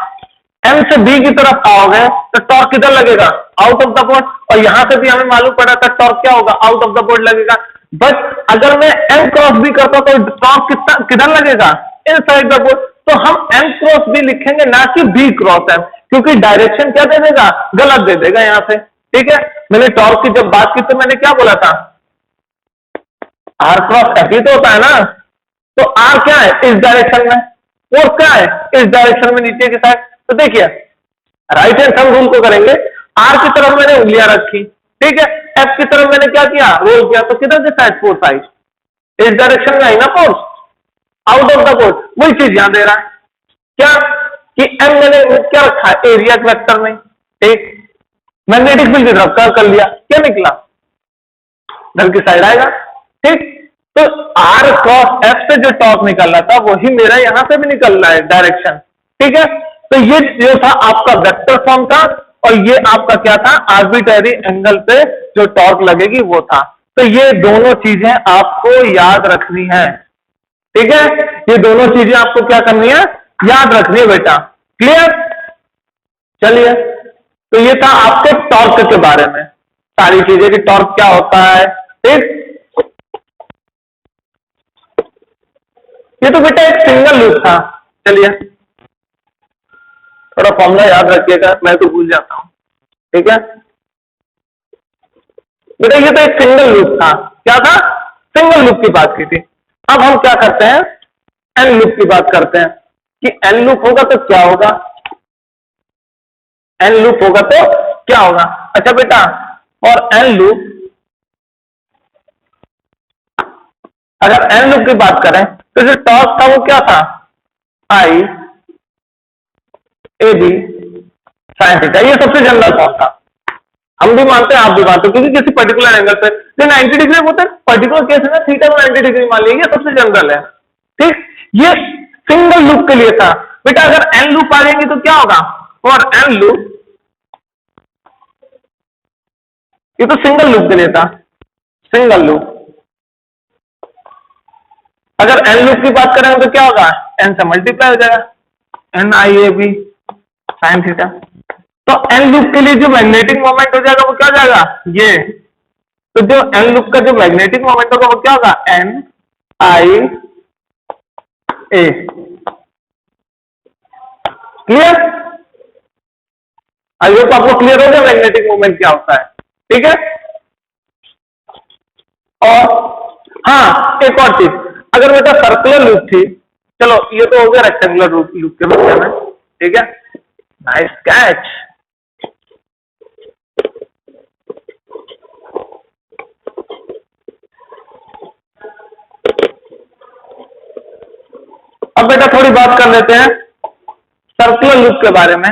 M से B की तरफ आओगे तो टॉर्क किधर लगेगा, आउट ऑफ द बोर्ड, और यहां से भी हमें मालूम पड़ा था टॉर्क क्या होगा, आउट ऑफ द बोर्ड लगेगा। बट अगर मैं M क्रॉस B करता तो टॉर्क किधर लगेगा, इनसाइड द बोर्ड। तो हम M क्रॉस B लिखेंगे ना कि B क्रॉस M, क्योंकि डायरेक्शन क्या दे देगा, गलत दे देगा यहां से, ठीक है। मैंने टॉर्क की जब बात की तो मैंने क्या बोला था, R क्रॉस F ही तो होता है ना। तो R क्या है, इस डायरेक्शन में, फोर्स क्या है, इस डायरेक्शन में नीचे की साइड। तो देखिए राइट हैंड थंब रूल को करेंगे, R की तरफ मैंने उंगलियां रखी, ठीक है, F की तरफ मैंने क्या किया, रोल किया, तो किधर की साइड फोर्स आई, इस डायरेक्शन में आई ना force, out of the board. वही चीज यहां दे रहा है क्या, कि M मैंने क्या रखा है, एरिया के वेक्टर में, ठीक, मैग्नेटिक फील्ड की तरफ कर लिया, क्या निकला, इधर की साइड आएगा, ठीक। तो R क्रॉस F से जो टॉर्क निकल रहा था वही मेरा यहां से भी निकल रहा है डायरेक्शन, ठीक है। तो ये जो था आपका वेक्टर फॉर्म था, और ये आपका क्या था, आर्बिट्ररी एंगल पे जो टॉर्क लगेगी वो था। तो ये दोनों चीजें आपको याद रखनी है, ठीक है, ये दोनों चीजें आपको क्या करनी है, याद रखनी है बेटा, क्लियर। चलिए, तो ये था आपके टॉर्क के बारे में सारी चीजें कि टॉर्क क्या होता है, ठीक। ये तो बेटा एक सिंगल लूप था। चलिए थोड़ा फॉर्मूला याद रखिएगा, मैं तो भूल जाता हूं, ठीक है बेटा। ये तो एक सिंगल लूप था, क्या था, सिंगल लूप की बात की थी। अब हम क्या करते हैं, एन लूप की बात करते हैं कि एन लूप होगा तो क्या होगा, एन लूप होगा तो क्या होगा। अच्छा बेटा, और एन लूप, अगर एन लूप की बात करें तो जो टॉर्क था वो क्या था, आई ए बी साइन थीटा। ये सबसे जनरल फॉर्म था, हम भी मानते हैं आप भी मानते हो, क्योंकि किसी पर्टिकुलर एंगल पे जो 90 डिग्री होता है, पर्टिकुलर केस है ना, थीटा को 90 डिग्री मान लीजिए, ये सबसे जनरल है, ठीक। ये सिंगल लूप के लिए था बेटा। अगर एन लूप आ जाएंगे तो क्या होगा, और एन लूप, ये तो सिंगल लूप के लिए था, सिंगल लूप। अगर एन लूप की बात करें तो क्या होगा, एन से मल्टीप्लाई हो जाएगा, N I A B sine theta. तो एन लूप के लिए जो मैग्नेटिक मोमेंट हो जाएगा वो क्या हो जाएगा, ये। तो जो एन लूप का जो मैग्नेटिक मोमेंट होगा वो क्या होगा, एन आई ए। क्लियर, आइए तो आपको क्लियर हो गया मैग्नेटिक मोमेंट क्या होता है, ठीक है। और हाँ एक और चीज, अगर बेटा सर्कुलर लूप थी, चलो ये तो हो गया रेक्टेंगुलर लूप के बारे में, ठीक है, नाइस कैच। अब बेटा थोड़ी बात कर लेते हैं सर्कुलर लूप के बारे में।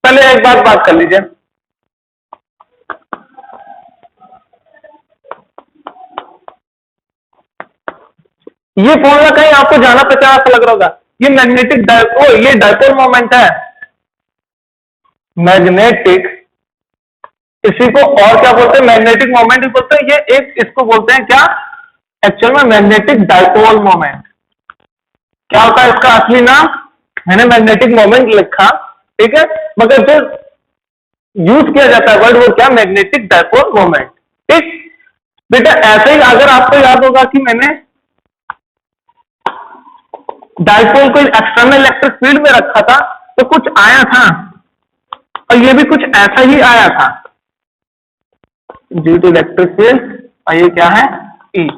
पहले एक बात कर लीजिए, ये फॉर्मूला कहीं आपको जाना पहचाना सा लग रहा होगा, ये मैग्नेटिक डायपोल, ये डायपोल मोमेंट है, मैग्नेटिक, इसी को और क्या बोलते हैं, मैग्नेटिक मोमेंट ही बोलते हैं। ये एक इसको बोलते हैं क्या एक्चुअल में, मैग्नेटिक डायपोल मोमेंट। क्या होता है इसका असली नाम, मैंने मैग्नेटिक मोमेंट लिखा, ठीक है, मगर जो यूज किया जाता है वर्ड वो क्या, मैग्नेटिक डायपोल मोमेंट। ठीक बेटा, ऐसे ही अगर आपको याद होगा कि मैंने डायपोल को एक्सटर्नल इलेक्ट्रिक फील्ड में रखा था तो कुछ आया था, और ये भी कुछ ऐसा ही आया था, ड्यू टू इलेक्ट्रिक फील्ड, और ये क्या है, ई,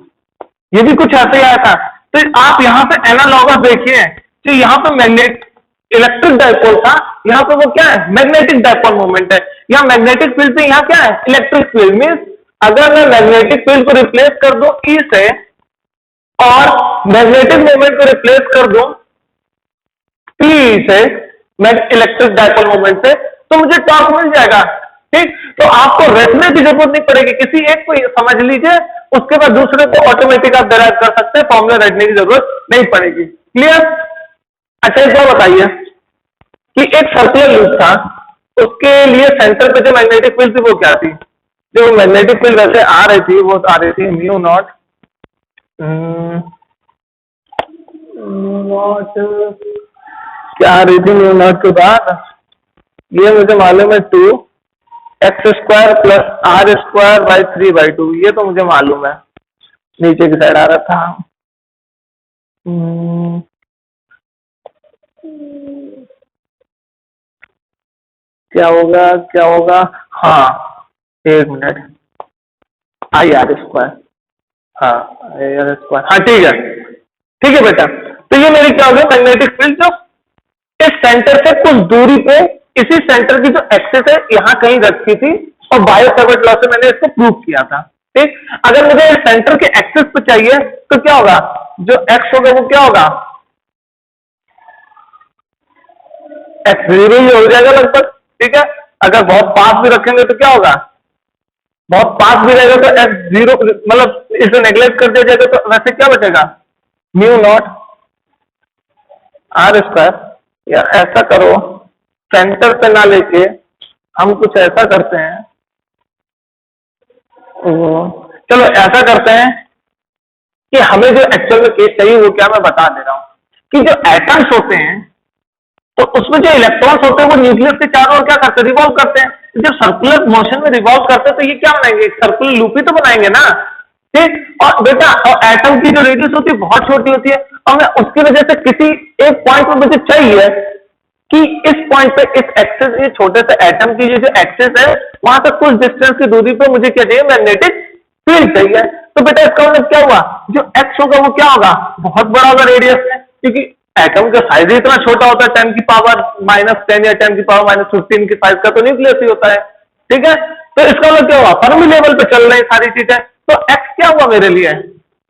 ये भी कुछ ऐसा ही आया था। तो आप यहां पे एनालॉगस देखिए, तो यहां पे मैग्नेट इलेक्ट्रिक डायपोल था, यहां पे वो क्या है, मैग्नेटिक डायपोल मोमेंट है। यहाँ मैग्नेटिक फील्ड से यहाँ क्या है, इलेक्ट्रिक फील्ड। मीन्स अगर मैं मैग्नेटिक फील्ड को रिप्लेस कर दूं ई से और मैग्नेटिक मोमेंट को रिप्लेस कर दूं पी से, इलेक्ट्रिक डायपोल मोमेंट से, तो मुझे टॉर्क मिल जाएगा। ठीक, तो आपको रटने की जरूरत नहीं पड़ेगी, किसी एक को समझ लीजिए, उसके बाद दूसरे को ऑटोमेटिक आप डिराइव कर सकते हैं, फॉर्मूला रटने की जरूरत नहीं पड़ेगी। क्लियर? अच्छा एक बार बताइए कि एक सर्कुलर लूप था, उसके लिए सेंटर पे जो मैग्नेटिक फील्ड थी वो क्या थी, जो मैग्नेटिक फील्ड वैसे आ रही थी वो आ रही थी म्यू नॉट, क्या आ रही थी म्यू नॉट के बाद, ये मुझे मालूम है 2x² प्लस r² बाई 3/2, ये तो मुझे मालूम है, नीचे की साइड आ रहा था। क्या होगा, हाँ एक मिनट, IR², हाँ IR², हाँ ठीक है बेटा। तो ये मेरी क्या हो गई, मैग्नेटिक फील्ड जो इस सेंटर से कुछ दूरी पे, इसी सेंटर की जो एक्सिस है यहां कहीं रखी थी, और बायो-सैवर्ट लॉ से मैंने इसको प्रूव किया था। ठीक, अगर मुझे इस सेंटर के एक्सिस पे चाहिए तो क्या होगा, जो एक्स होगा वो क्या होगा, x0 ही हो जाएगा लगभग। ठीक है, अगर बहुत पास भी रखेंगे तो क्या होगा, बहुत पास भी रहेगा तो x0, मतलब इसे नेग्लेक्ट कर दिया जाएगा तो वैसे क्या बचेगा, म्यू नॉट r²। या ऐसा करो, सेंटर पे ना लेके हम कुछ ऐसा करते हैं, चलो ऐसा करते हैं कि हमें जो एक्चुअल में केस चाहिए वो क्या, मैं बता दे रहा हूं कि जो एटम्स होते हैं तो उसमें जो इलेक्ट्रॉन्स होते हैं वो न्यूक्लियस के चारों ओर क्या करते हैं, रिवॉल्व करते हैं। जब सर्कुलर मोशन में रिवॉल्व करते हैं तो ये क्या बनाएंगे, सर्कुलर लूप ही तो बनाएंगे ना। ठीक, और बेटा और एटम की जो रेडियस होती है बहुत छोटी होती है, और मैं उसकी वजह से किसी एक पॉइंट पर मुझे चाहिए कि इस पॉइंट पे इस एक्सिस, ये छोटे से एटम की जो एक्सिस है वहां तक कुछ डिस्टेंस की दूरी पे मुझे क्या चाहिए, मैग्नेटिक फील्ड चाहिए। तो बेटा इसका मतलब क्या हुआ, जो एक्स होगा वो क्या होगा, बहुत बड़ा होगा रेडियस में, क्योंकि एटम का साइज ही इतना छोटा होता है, 10⁻⁻10 या 10⁻⁻15 की साइज का तो न्यूक्लियस ही होता है। ठीक है, तो इसका मतलब क्या हुआ, फर्मी लेवल पे चल रही सारी चीजें, तो एक्स क्या हुआ मेरे लिए,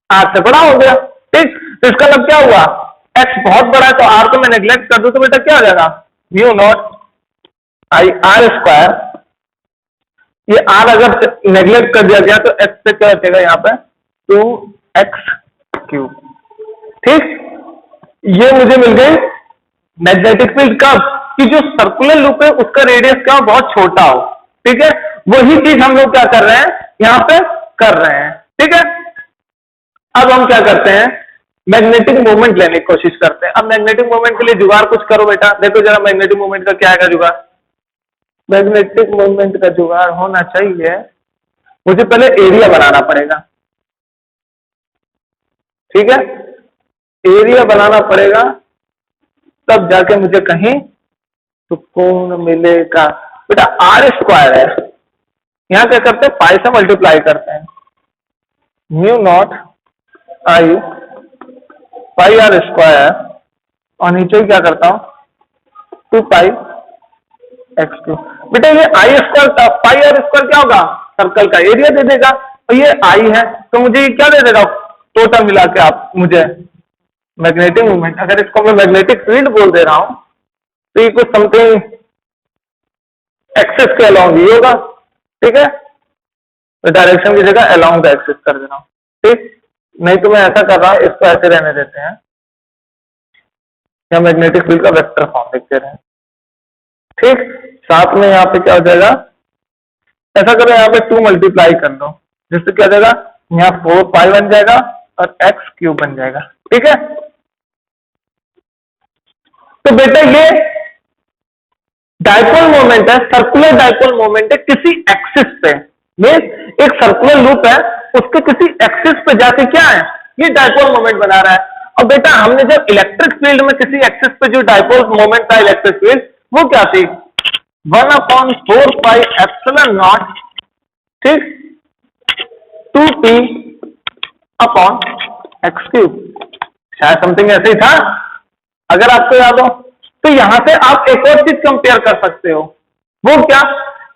आर से बड़ा हो गया। ठीक, तो इसका मतलब क्या हुआ, एक्स बहुत बड़ा है तो आर को मैं नेग्लेक्ट कर दूं तो बेटा क्या हो जाएगा, म्यू नॉट IR²। ये आर अगर नेग्लेक्ट कर दिया गया तो एक्स से क्या बचेगा यहाँ पे, 2x³। ठीक, ये मुझे मिल गई मैग्नेटिक फील्ड कब, कि जो सर्कुलर लूप है उसका रेडियस क्या हो, बहुत छोटा हो। ठीक है, वही चीज हम लोग क्या कर रहे हैं, यहां पे कर रहे हैं। ठीक है, अब हम क्या करते हैं, मैग्नेटिक मोमेंट लेने की कोशिश करते हैं। अब मैग्नेटिक मोमेंट के लिए जुगाड़ कुछ करो बेटा, देखो जरा मैग्नेटिक मोमेंट का क्या है जुगाड़। मैग्नेटिक मोमेंट का जुगाड़ होना चाहिए, मुझे पहले एरिया बनाना पड़ेगा। ठीक है, एरिया बनाना पड़ेगा तब जाके मुझे कहीं सुकून मिलेगा। बेटा R² है, यहां क्या करते हैं, पाई से मल्टीप्लाई करते हैं, mu naught I pi R², और नीचे क्या करता हूं 2πx²। बेटा ये I² पाई R² क्या होगा, सर्कल का एरिया दे देगा, और ये I है तो मुझे ये क्या दे देगा, टोटल मिला के आप मुझे मैग्नेटिक मूवमेंट, अगर इसको मैं मैग्नेटिक फील्ड बोल दे रहा हूं तो ये कुछ समथिंग एक्सिस के अलोंग ही होगा, ठीक है। तो डायरेक्शन की जगह अलोंग द एक्सिस कर दे रहा हूं, ठीक। नहीं तो मैं ऐसा कर रहा हूं, इसको ऐसे रहने देते हैं या मैग्नेटिक फील्ड का वेक्टर फॉर्म लिखते रहे, ठीक। साथ में यहाँ पे क्या हो जाएगा, ऐसा करो यहाँ पे 2 मल्टीप्लाई कर दो, जिससे क्या हो जाएगा, यहाँ 4 पाई बन जाएगा और एक्स क्यूब बन जाएगा, ठीक है। तो बेटा ये डाइपोल मोमेंट है, सर्कुलर डाइपोल मोमेंट है किसी एक्सिस पे, मीन्स एक सर्कुलर लूप है, उसके किसी एक्सिस पे जाके क्या है, ये डाइपोल मोमेंट बना रहा है। और बेटा हमने जब इलेक्ट्रिक फील्ड में किसी एक्सिस पे जो डाइपोल मोमेंट था इलेक्ट्रिक फील्ड, वो क्या थी, 1/4 पाई एप्सिलॉन नॉट, ठीक, 2p अपॉन एक्स क्यूब, शायद समथिंग ऐसे ही था अगर आपको याद हो। तो यहां से आप एक और चीज कंपेयर कर सकते हो, वो क्या,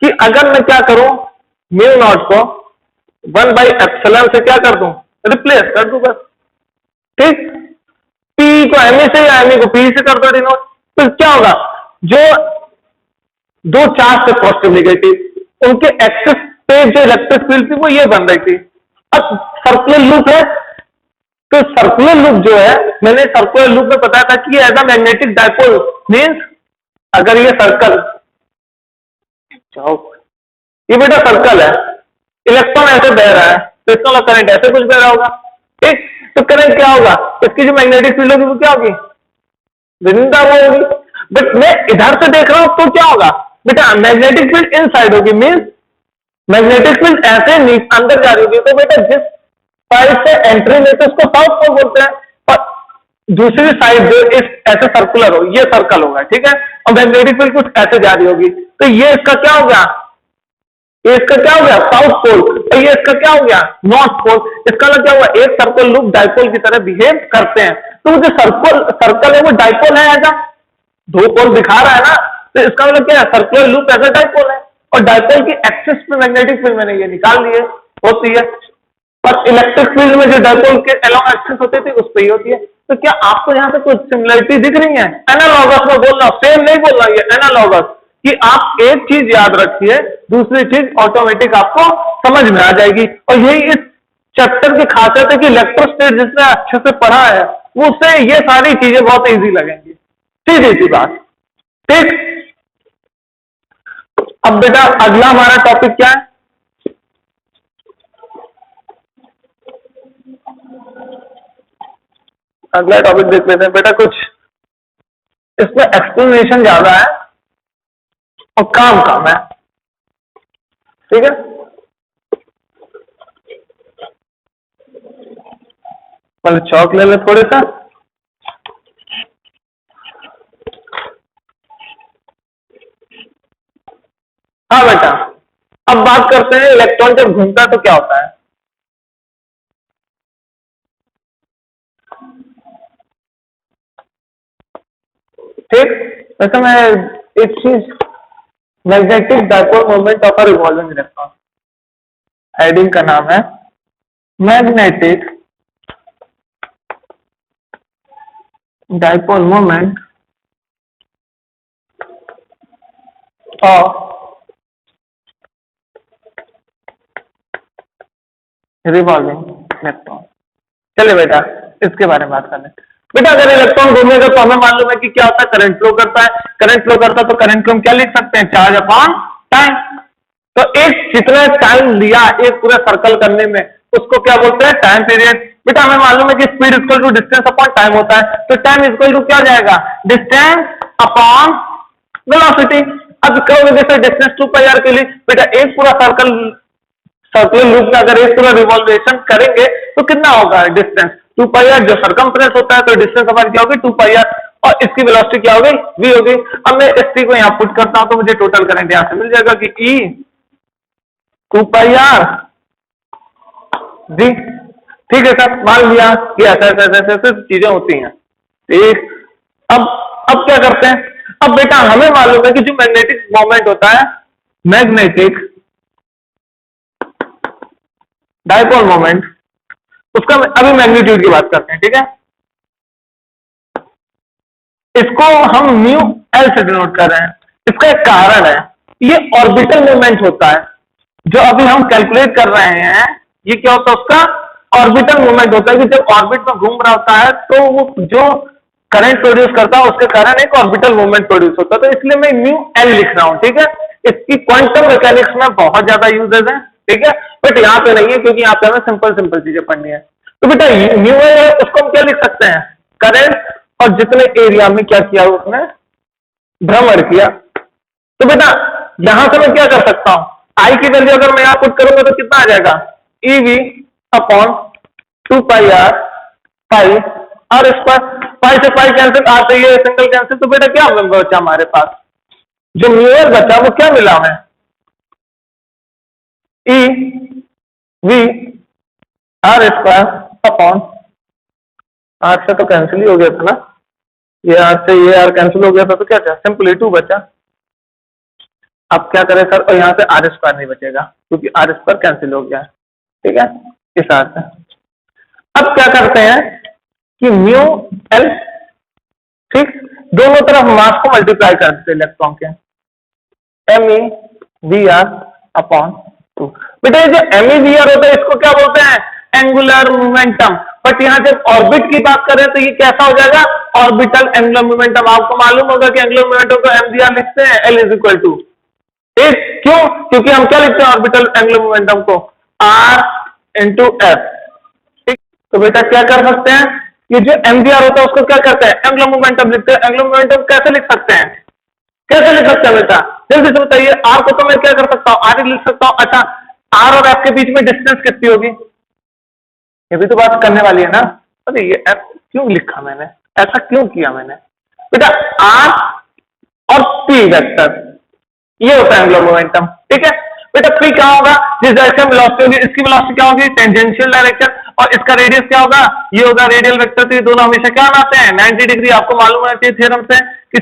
कि अगर मैं क्या करूं, म्यू नॉट को 1/एप्सिलॉन से क्या कर दूं, रिप्लेस कर दूं बस, ठीक। पी को एम से या एम को पी से कर दो डिनोट, तो क्या होगा, जो दो चार्ज थे पॉजिटिव नेगेटिव, उनके एक्सिस पे जो इलेक्ट्रिक फील्ड थी वो ये बन रही थी। अब सर्कुलर लूप है, तो सर्कुलर लूप जो है, मैंने सर्कुलर लूप में बताया था कि as a magnetic dipole, means अगर ये सर्कल, ये बेटा सर्कल है, इलेक्ट्रॉन ऐसे बह रहा है, तो इसका मतलब करंट ऐसे कुछ बह रहा होगा, ठीक। तो करंट क्या होगा, इसकी जो मैग्नेटिक फील्ड होगी वो क्या होगी, विनिंदा वो होगी। बट मैं इधर से देख रहा हूं तो क्या होगा बेटा, मैग्नेटिक फील्ड इन साइड होगी, मीन्स मैग्नेटिक फील्ड ऐसे अंदर जा रही होगी। तो बेटा जिस साइड से एंट्री लेते उसको साउथ पोल बोलते हैं, और दूसरी साइड जो इस ऐसे सर्कुलर हो, ये सर्कल होगा, ठीक है। और मैग्नेटिक फील्ड कुछ ऐसे जा रही होगी, तो ये इसका क्या हो गया, ये इसका क्या हो गया, साउथ पोल, और ये इसका क्या हो गया, नॉर्थ पोल। इसका मतलब क्या हुआ, एक सर्कल लूप डाइपोल की तरह बिहेव करते हैं। तो जो सर्कल है वो डाइपोल है, ऐसा दो पोल दिखा रहा है ना, तो इसका मतलब क्या है, सर्कुलर लूप ऐसा डाइपोल है। और डाइपोल की एक्सिस पे मैग्नेटिक फील्ड मैंने ये निकाल लिए होती है, और इलेक्ट्रिक फील्ड में जो डाइपोल के अलोंग एक्सिस होते थे उस पर ही होती है। तो क्या आपको यहाँ पे कुछ सिमिलरिटी दिख रही है, एनालॉगस में बोल रहा हूं, सेम नहीं बोल रहा, ये एनालॉगस, कि आप एक चीज याद रखिए, दूसरी चीज ऑटोमेटिक आपको समझ में आ जाएगी। और यही इस चैप्टर की खासियत है कि इलेक्ट्रोस्टेट जिसने अच्छे से पढ़ा है, वो उससे ये सारी चीजें बहुत इजी लगेंगी, सीधी सी बात, ठीक। अब बेटा अगला हमारा टॉपिक क्या है, अगला टॉपिक देख लेते हैं बेटा। कुछ इसमें एक्सप्लेनेशन ज्यादा है और काम कम है, ठीक है। पहले चौक ले ले थोड़े सा, हाँ बेटा। अब बात करते हैं इलेक्ट्रॉन जब घूमता है तो क्या होता है, ठीक। वैसे मैं एक चीज, magnetic dipole moment of a revolving electron, heading का नाम है magnetic dipole moment of revolving electron. चलिए बेटा इसके बारे में बात कर लें। बेटा अगर इलेक्ट्रॉन घूमेगा तो हमें मालूम है कि क्या होता है, करंट फ्लो करता है। करंट फ्लो करता है तो करंट को हम क्या लिख सकते हैं, चार्ज अपॉन टाइम। तो एक जितना टाइम लिया एक पूरा सर्कल करने में, उसको क्या बोलते हैं, टाइम पीरियड। बेटा हमें मालूम है कि speed equal to distance upon time होता है, तो टाइम इक्वल टू क्या हो जाएगा, डिस्टेंस अपॉन वेलोसिटी। अब कहोगे जैसे डिस्टेंस 2πr के लिए, बेटा एक पूरा सर्कुलर लूप में अगर एक पूरा रिवॉल्वेशन करेंगे तो कितना होगा डिस्टेंस, 2πr जो सरकमफ्रेंस होता है, तो डिस्टेंस हमारी क्या होगी 2πr, और इसकी वेलोसिटी क्या होगी, v होगी। अब मैं इस को यहां पुट करता हूं तो मुझे टोटल करंट यहां से मिल जाएगा कि E 2πr जी, ठीक है सर, मान लिया कि ऐसे ऐसे ऐसे ऐसे चीजें होती हैं, ठीक। अब क्या करते हैं, अब बेटा हमें मालूम है कि जो मैग्नेटिक मोमेंट होता है, मैग्नेटिक डाइपोल मोमेंट, उसका अभी मैग्नीट्यूड की बात करते हैं, ठीक है। इसको हम म्यू एल से डिनोट कर रहे हैं। इसका एक कारण है, ये ऑर्बिटल मूवमेंट होता है जो अभी हम कैलकुलेट कर रहे हैं। ये क्या होता है, उसका ऑर्बिटल मूवमेंट होता है कि जब ऑर्बिट में घूम रहा होता है तो वो जो करंट प्रोड्यूस करता है उसके कारण एक ऑर्बिटल मूवमेंट प्रोड्यूस होता है। तो इसलिए मैं म्यू एल लिख रहा हूं, ठीक है। इसकी क्वांटम मैकेनिक्स में बहुत ज्यादा यूजेस है, ठीक है, बट यहाँ पे नहीं है क्योंकि यहाँ पे हमें सिंपल सिंपल चीजें पढ़नी है। तो बेटा म्यू एल है, उसको हम क्या लिख सकते हैं, करंट और जितने एरिया में क्या किया उसने भ्रमण किया। तो बेटा यहां से मैं क्या कर सकता हूं, आई की वैल्यू अगर मैं यहां पुट करूंगा तो कितना आ जाएगा, EV upon 2 pi R, pi R square, pi से पाई कैंसिल, आर से ये सिंगल कैंसिल। तो बेटा क्या बचा हमारे पास, जो म्यूअर बचा वो क्या मिला हमें, e v r square upon, r से तो कैंसिल ही हो गया था ना, ये आर से ये आर कैंसिल हो गया था, तो क्या था, सिंपली 2 बचा। अब क्या करें सर, और यहाँ से आर स्क्वायर नहीं बचेगा क्योंकि आर स्क्वायर कैंसिल हो गया, ठीक है, इस आर से। अब क्या करते हैं कि म्यू एल, ठीक, दोनों तरफ मास को मल्टीप्लाई कर देते इलेक्ट्रॉन के, m e v r upon 2। बेटा ये जो एम ई वी आर होता है इसको क्या बोलते हैं, एंगुलर मोमेंटम। बट यहाँ जब ऑर्बिट की बात करें तो ये कैसा हो जाएगा, ऑर्बिटल एंगुलर मोमेंटम। आपको मालूम होगा कि एंगुलर मोमेंटम को एम वी आर लिखते हैं, एल इज इक्वल टू, ठीक, क्यों, क्योंकि हम क्या लिखते हैं ऑर्बिटल एंगुलर मोमेंटम को, आर इंटू एफ, ठीक। तो बेटा क्या कर सकते हैं, ये जो एमवीआर होता है उसको क्या करते हैं, एंगुलर मोमेंटम लिखते हैं। एंगुलर मोमेंटम कैसे लिख सकते हैं, कैसे लिख सकते हैं बेटा, जल्दी से बताइए। आर को तो मैं क्या कर सकता हूं, आर ही लिख सकता हूं। अच्छा, आर और एफ के बीच में डिस्टेंस कितनी होगी, ये भी तो बात करने वाली है ना। अरे ये एफ क्यों लिखा मैंने, ऐसा क्यों किया मैंने, बेटा आर और पी वेक्टर, ये होता है एंगुलर मोमेंटम, ठीक है। बेटा पी क्या होगा, जिस डायरेक्शन वेलोसिटी होगी, इसकी वेलोसिटी क्या होगी, टेंजेंशियल डायरेक्शन, और इसका रेडियस क्या होगा, ये होगा रेडियल वेक्टर। तो ये दोनों हमेशा क्या बनाते हैं, 90 डिग्री। आपको मालूम होना चाहिए थ्योरम से कि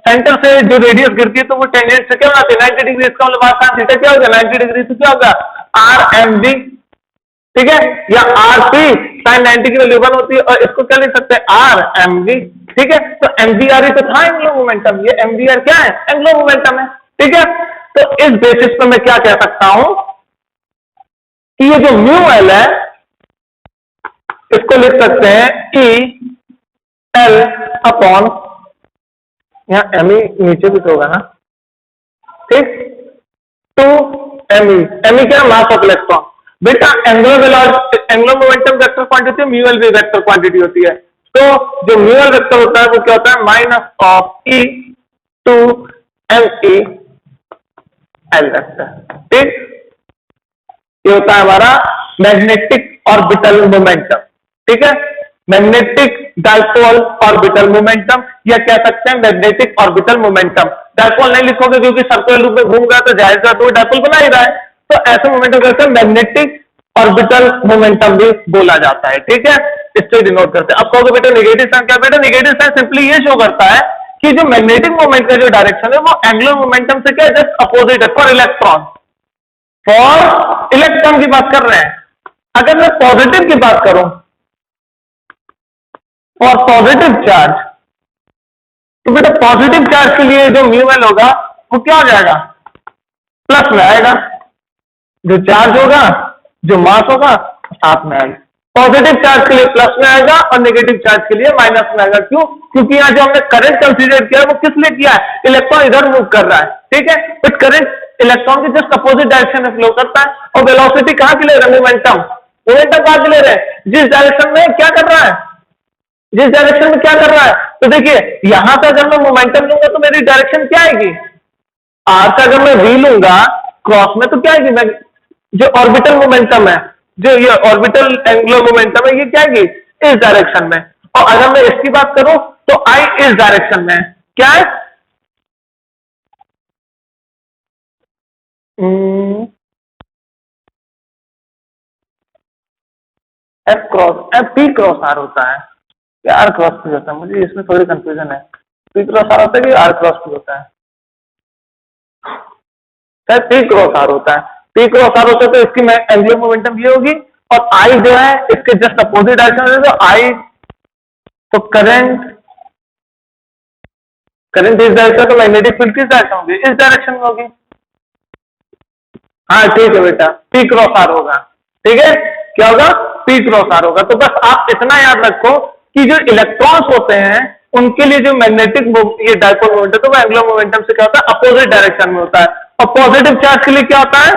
सेंटर से जो रेडियस गिरती है तो वो टेंजेंट से क्या बनाती है, 90 डिग्री। इसका मतलब आर थीटा क्या होगा, 90 डिग्री। तो क्या होगा, आर एम वी, ठीक है, या आर पी साइन 90 की वैल्यू 1 होती है, और इसको क्या लिख सकते हैं, आर एम वी, ठीक है। तो एमवीआर ही तो था एंगुलर मोमेंटम, ये एमवीआर क्या है, एंगुलर मोमेंटम है, ठीक है। तो इस बेसिस पे मैं क्या कह सकता हूं कि ये जो म्यू एल है इसको लिख सकते हैं ई एल अपॉन, यहां एम ई नीचे भी तो होगा ना, ठीक, 2 एम ई क्या, मास ऑफ इलेक्ट्रॉन। बेटा angular momentum vector quantity mu L भी वेक्टर क्वांटिटी होती है। तो जो म्यू एल वेक्टर होता है वो क्या होता है, minus of e two m e L vector, ठीक। ये होता है हमारा मैग्नेटिक ऑर्बिटल मोमेंटम, ठीक है, मैग्नेटिक डाइपोल ऑर्बिटल मोमेंटम, या कह सकते हैं मैग्नेटिक ऑर्बिटल मोमेंटम। डाइपोल नहीं लिखोगे क्योंकि सर्कुलर लूप में घूम रहा है तो जाहिर सा तो डाइपोल बना ही रहा है, तो ऐसे मोमेंटम को कहते हैं मैग्नेटिक ऑर्बिटल मोमेंटम भी बोला जाता है, ठीक है, इससे डिनोट करते हैं। अब कहोगे बेटा नेगेटिव साइन क्या, बेटा नेगेटिव साइन सिंपली ये शो करता है कि जो मैग्नेटिक मोमेंट का जो डायरेक्शन है वो एंगुलर मोमेंटम से क्या जस्ट अपोजिट है फॉर इलेक्ट्रॉन, फॉर इलेक्ट्रॉन की बात कर रहे हैं। अगर मैं पॉजिटिव की बात करूं, फॉर पॉजिटिव चार्ज, तो बेटा पॉजिटिव चार्ज के लिए जो म्यू एल होगा वो क्या हो जाएगा, प्लस में आएगा। जो चार्ज होगा, जो मास होगा, साथ में आएगा। पॉजिटिव चार्ज के लिए प्लस में आएगा और नेगेटिव चार्ज के लिए माइनस में आएगा। क्यों, क्योंकि यहाँ जो हमने करंट कंसीडर किया है वो किस लिए किया है, इलेक्ट्रॉन इधर मूव कर रहा है, ठीक है, बट करंट इलेक्ट्रॉन के जस्ट अपोजिट डायरेक्शन में फ्लो करता है। और वेलोसिटी कहां के ले रहे हैं, मोमेंटम, मोमेंटम कहां के ले रहे हैं, जिस डायरेक्शन में क्या कर रहा है, जिस डायरेक्शन में क्या कर रहा है। तो देखिए यहां से अगर मैं मोमेंटम लूंगा तो मेरी डायरेक्शन क्या आएगी, आर से अगर मैं वी लूंगा क्रॉस में तो क्या आएगी, मैं जो ऑर्बिटल मोमेंटम है, जो ये ऑर्बिटल एंगुलर मोमेंटम है, ये क्या आएगी इस डायरेक्शन में। और अगर मैं इसकी बात करूं तो आई इस डायरेक्शन में क्या है, F cross, F P cross r होता है या आर क्रॉस पी होता है, मुझे इसमें थोड़ी कंफ्यूजन है। पी क्रॉस आर होता है कि आर क्रॉस पी होता है, शायद पी क्रॉस आर होता है। पी क्रॉस आर होता है तो इसकी एंगुलर मोमेंटम ये होगी, और आई जो है इसके जस्ट अपोजिट डायरेक्शन में, तो आई, तो करंट करंट इस डायरेक्शन तो मैग्नेटिक फील्ड किस डायरेक्शन होगी, इस डायरेक्शन में होगी। हाँ ठीक है बेटा, पी क्रॉस आर होगा। ठीक है, क्या होगा, पी क्रॉस आर होगा। तो बस आप इतना याद रखो कि जो इलेक्ट्रॉन्स होते हैं उनके लिए जो मैग्नेटिक ये डायपोल मोमेंट है तो वो एंगुलर मोमेंटम से क्या होता है, अपोजिट डायरेक्शन में होता है। और पॉजिटिव चार्ज के लिए क्या होता है,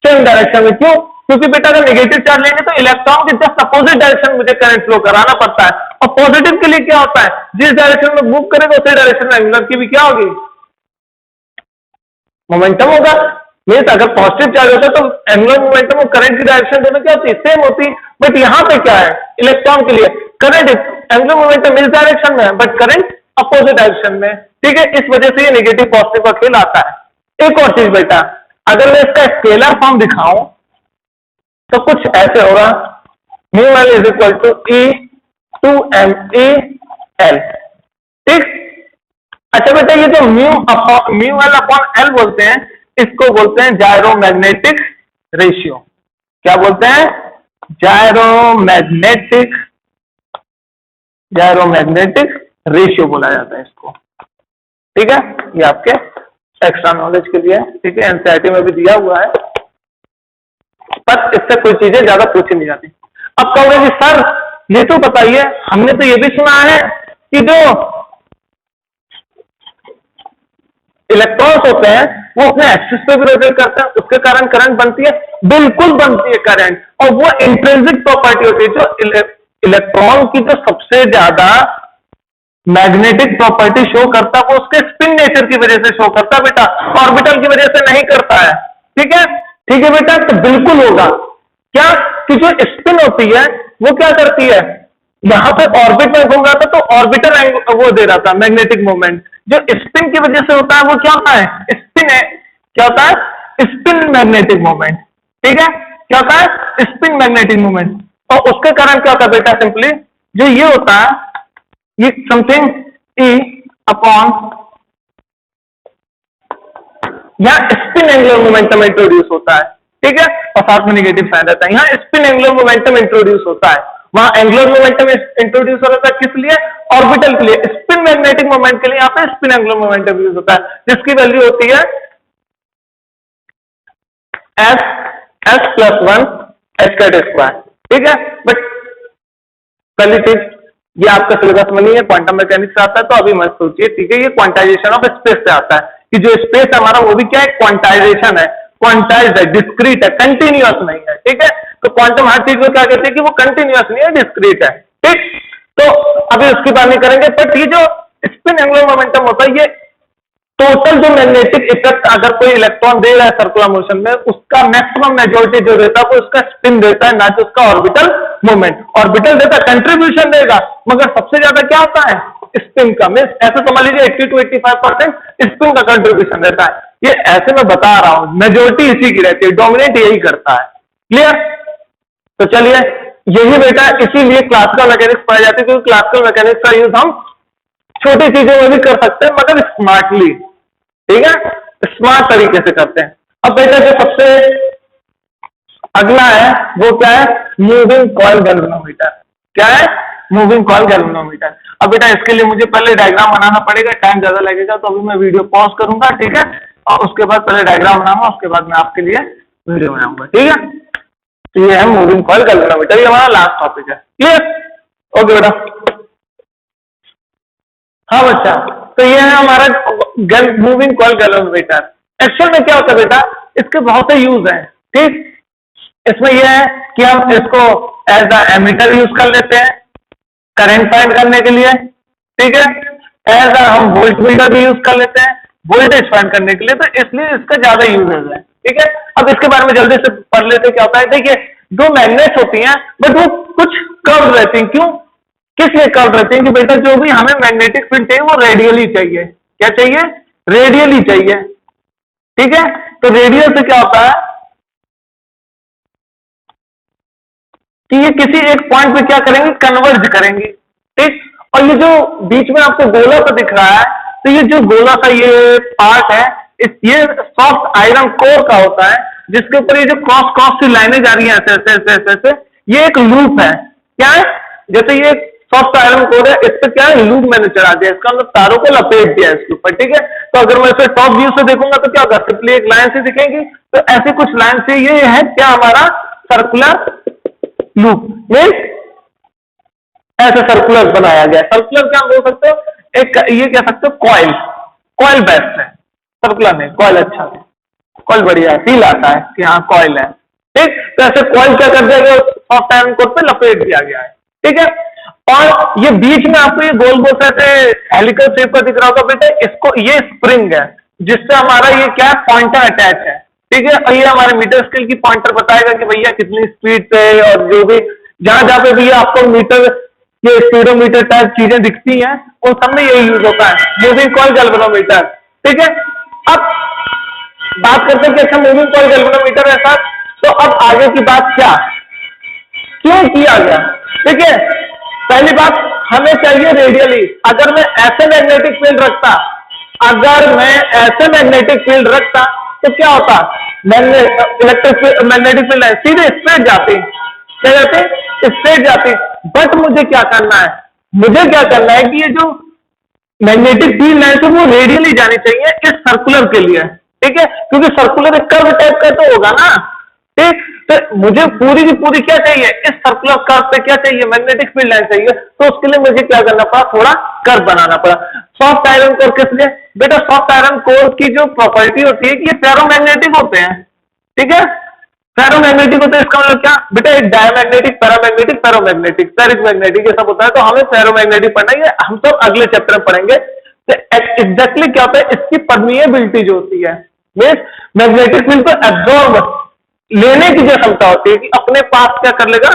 सेम डायरेक्शन में। क्यों, क्योंकि बेटा अगर नेगेटिव चार्ज लेंगे तो इलेक्ट्रॉन के जस्ट अपोजिट डायरेक्शन में मुझे करंट फ्लो कराना पड़ता है। और पॉजिटिव के लिए क्या होता है, जिस डायरेक्शन में मूव करेगा उसी डायरेक्शन में एंगुलर की भी क्या होगी, मोमेंटम होगा। मीन्स अगर पॉजिटिव चार्ज होता है तो एंगुलर मोमेंटम और करंट की डायरेक्शन दोनों क्या होती है, सेम होती। बट यहां पे क्या है, इलेक्ट्रॉन के लिए करंट एंगुलर मोमेंटम इस डायरेक्शन में है बट करंट अपोजिट डायरेक्शन में। ठीक है, इस वजह से ये नेगेटिव पॉजिटिव का खेल आता है। एक और चीज बेटा, अगर मैं इसका स्केलर फॉर्म दिखाऊं तो कुछ ऐसे होगा, mu L is equal to e two m e L. ठीक, अच्छा बेटा ये जो म्यू एल अपॉन एल बोलते हैं इसको बोलते हैं जायरोमैग्नेटिक रेशियो। क्या बोलते हैं, जायरोमैग्नेटिक रेशियो बोला जाता है इसको। ठीक है, ये आपके एक्स्ट्रा नॉलेज के लिए है। ठीक है, एनसीईआरटी में भी दिया हुआ है पर इससे कोई चीजें ज्यादा पूछी नहीं जाती। अब कहोगे कि सर ये तो बताइए, हमने तो ये भी सुना है कि जो इलेक्ट्रॉन्स होते हैं वो अपने एक्सिस पे भी रोटेट करते हैं, उसके कारण करंट बनती है। बिल्कुल बनती है करंट, और वो इंट्रिंसिक प्रॉपर्टी होती है। जो इलेक्ट्रॉन की जो सबसे ज्यादा मैग्नेटिक प्रॉपर्टी शो करता है वो उसके स्पिन नेचर की वजह से शो करता है बेटा, ऑर्बिटल की वजह से नहीं करता है। ठीक है, ठीक है बेटा, तो बिल्कुल होगा क्या कि जो स्पिन होती है वो क्या करती है, यहां पे ऑर्बिट में घूम रहा था तो ऑर्बिटल वो दे रहा था मैग्नेटिक मोमेंट। जो स्पिन की वजह से होता है वो क्या होता है, स्पिन है, क्या होता है, स्पिन मैग्नेटिक मोमेंट। ठीक है, क्या होता है, स्पिन मैग्नेटिक मोमेंट। और उसके कारण क्या होता है बेटा, सिंपली जो ये होता है ये समथिंग ई अपॉन यहां स्पिन एंगुलर मोमेंटम इंट्रोड्यूस होता है। ठीक है, और साथ में नेगेटिव साइन रहता है। यहां स्पिन एंगुलर मोमेंटम इंट्रोड्यूस होता है, वहां एंगुलर मोमेंटम इंट्रोड्यूस हो रहा था किस लिए, ऑर्बिटल के लिए। स्पिन मैग्नेटिक मोमेंट के लिए यहां पे स्पिन एंगुलर मोमेंटम यूज होता है जिसकी वैल्यू होती है s plus 1 h cut square. ठीक है, बट पहली चीज ये आपका सिलेबस में नहीं है, क्वांटम मैकेनिक्स से आता है तो अभी मत सोचिए। ठीक है, ये क्वांटाइजेशन ऑफ स्पेस से आता है कि जो स्पेस हमारा वो भी क्या है, क्वांटाइजेशन है, क्वांटाइज्ड है, डिस्क्रीट है, कंटिन्यूअस नहीं है। ठीक है, तो क्वांटम हर चीज को क्या कहते हैं कि वो कंटिन्यूअस नहीं है, डिस्क्रीट है। ठीक, तो अभी उसकी बात नहीं करेंगे, बट ये जो स्पिन एंगुलर मोमेंटम होता है ये टोटल जो मैग्नेटिक इफेक्ट अगर कोई इलेक्ट्रॉन दे रहा है सर्कुलर मोशन में उसका मैक्सिमम मेजोरिटी जो देता है वो उसका स्पिन देता है, ना कि उसका ऑर्बिटल मूवमेंट। ऑर्बिटल देता है, कंट्रीब्यूशन देगा, मगर सबसे ज्यादा क्या होता है, स्पिन का। मीन्स ऐसे समझ लीजिए 80 to 85% स्पिन का कंट्रीब्यूशन देता है। ये ऐसे मैं बता रहा हूं, मेजोरिटी इसी की रहती है, डोमिनेट यही करता है। क्लियर, तो चलिए यही बेटा इसीलिए क्लासिकल मैकेनिक्स पढ़ाई जाती है, क्योंकि क्लासिकल मैकेनिक्स का यूज हम छोटी चीजों में भी कर सकते हैं मगर स्मार्टली। ठीक है, स्मार्ट तरीके से करते हैं। अब बेटा जो सबसे अगला है वो क्या है, मूविंग कॉइल गैल्वेनोमीटर। क्या है, मूविंग कॉइल गैल्वेनोमीटर। अब बेटा इसके लिए मुझे पहले डायग्राम बनाना पड़ेगा, टाइम ज्यादा लगेगा तो अभी मैं वीडियो पॉज करूंगा। ठीक है, और उसके बाद पहले डायग्राम बनाऊंगा, उसके बाद मैं आपके लिए वीडियो बनाऊंगा। ठीक है, तो ये है मूविंग कॉइल गैल्वेनोमीटर, ये हमारा लास्ट टॉपिक है। क्लियर, ओके बेटा। हाँ बच्चा, तो ये है हमारा मूविंग कॉइल गैल्वेनोमीटर। एक्चुअल में क्या होता है बेटा, इसके बहुत से यूज हैं। ठीक, इसमें यह है कि हम इसको एज अ एमीटर यूज कर लेते हैं करंट फाइंड करने के लिए। ठीक है, एज अ हम वोल्ट मीटर भी यूज कर लेते हैं वोल्टेज फाइंड करने के लिए, तो इसलिए इसका ज्यादा यूजेज है। ठीक है, अब इसके बारे में जल्दी से पढ़ लेते क्या होता है। देखिए, दो मैग्नेट्स होती हैं बट वो कुछ कर्व रहती हैं। क्यों, किस लिए कर्व रहते हैं कि बेटा जो भी हमें मैग्नेटिक फील्ड चाहिए वो रेडियली चाहिए। क्या चाहिए, रेडियली चाहिए। ठीक है, तो रेडियल से क्या होता है कि ये किसी एक पॉइंट पे क्या करेंगे, कन्वर्ज करेंगे। ठीक, और ये जो बीच में आपको गोला सा दिख रहा है, तो ये जो गोला सा ये पार्ट है ये सॉफ्ट आयरन कोर का होता है जिसके ऊपर ये जो क्रॉस सी लाइनें जा रही हैं ऐसे ऐसे ऐसे ऐसे, ये एक लूप है। क्या है, जैसे ये सॉफ्ट आयरन कोर है, इस पे क्या है, लूप मैंने चढ़ा दिया, इसका मतलब तारों को लपेट दिया इसके ऊपर, ठीक है। तो अगर मैं इसे टॉप व्यू से देखूंगा तो क्या होगा, सिंपली एक लाइन से दिखेगी। तो ऐसे कुछ लाइन से ये है क्या, हमारा सर्कुलर लूप मीन्स ऐसे सर्कुलर बनाया गया। सर्कुलर क्या बोल सकते हो, एक ये कह सकते हो कॉइल, कॉइल बेस्ट है, सर्कुलर नहीं, कॉइल अच्छा है, कॉइल बढ़िया है, फील आता है कि हाँ कॉइल है, ठीक। तो ऐसे कॉइल क्या कर दिया गया, सॉफ्ट आयरन कोर पे लपेट दिया गया है, ठीक है। और ये बीच में आपको ये गोल गोल से हेलिकल शेप का दिख रहा होगा बेटा, इसको ये स्प्रिंग है जिससे हमारा ये क्या है, पॉइंटर अटैच है, ठीक है। और ये हमारे मीटर स्केल की पॉइंटर बताएगा कि भैया कितनी स्पीड पे, और जो भी जहां जहां पे भी आपको मीटर, ये स्पीडोमीटर टाइप चीजें दिखती हैं उन सब में यही यूज होता है, मूविंग कॉइल गैल्वेनोमीटर, ठीक है। अब बात करते हैं कि अच्छा मूविंग कॉइल गैल्वेनोमीटर है सर, तो अब आगे की बात क्या, क्यों किया गया, ठीक है। पहली बात, हमें चाहिए रेडियली, अगर मैं ऐसे मैग्नेटिक फील्ड रखता, अगर मैं ऐसे मैग्नेटिक फील्ड रखता तो क्या होता, इलेक्ट्रिक मैग्नेटिक फील्ड है सीधे स्ट्रेट जाती, क्या जाती, स्ट्रेट जाती। बट मुझे क्या करना है, मुझे क्या करना है कि ये जो मैग्नेटिक फील्ड है तो वो रेडियली जानी चाहिए इस सर्कुलर के लिए, ठीक है, क्योंकि सर्कुलर एक कर्व टाइप का तो होगा ना, ठीक। तो मुझे पूरी की पूरी क्या चाहिए, इस सर्कुलर कर्व पे क्या चाहिए, मैग्नेटिक फील्ड लाइन चाहिए। तो उसके लिए मुझे क्या करना पड़ा, थोड़ा कर्व बनाना पड़ा। सॉफ्ट आयरन कोर किस लिए बेटा, सॉफ्ट आयरन कोर की जो प्रॉपर्टी होती है कि ये फेरोमैग्नेटिक होते हैं, ठीक है, फेरोमैग्नेटिक होते हैं। इसका मतलब क्या बेटा, एक diamagnetic, paramagnetic, ferromagnetic, ferric magnetic, ये सब होता है। तो हमें फेरोमैग्नेटिक पढ़ना है, हम सब अगले चैप्टर में पढ़ेंगे। तो एग्जैक्टली क्या होता है, इसकी परमिएबिलिटी जो होती है, मीन्स मैग्नेटिक फील्ड को एब्जॉर्ब लेने की जो क्षमता होती है कि अपने पास क्या कर लेगा,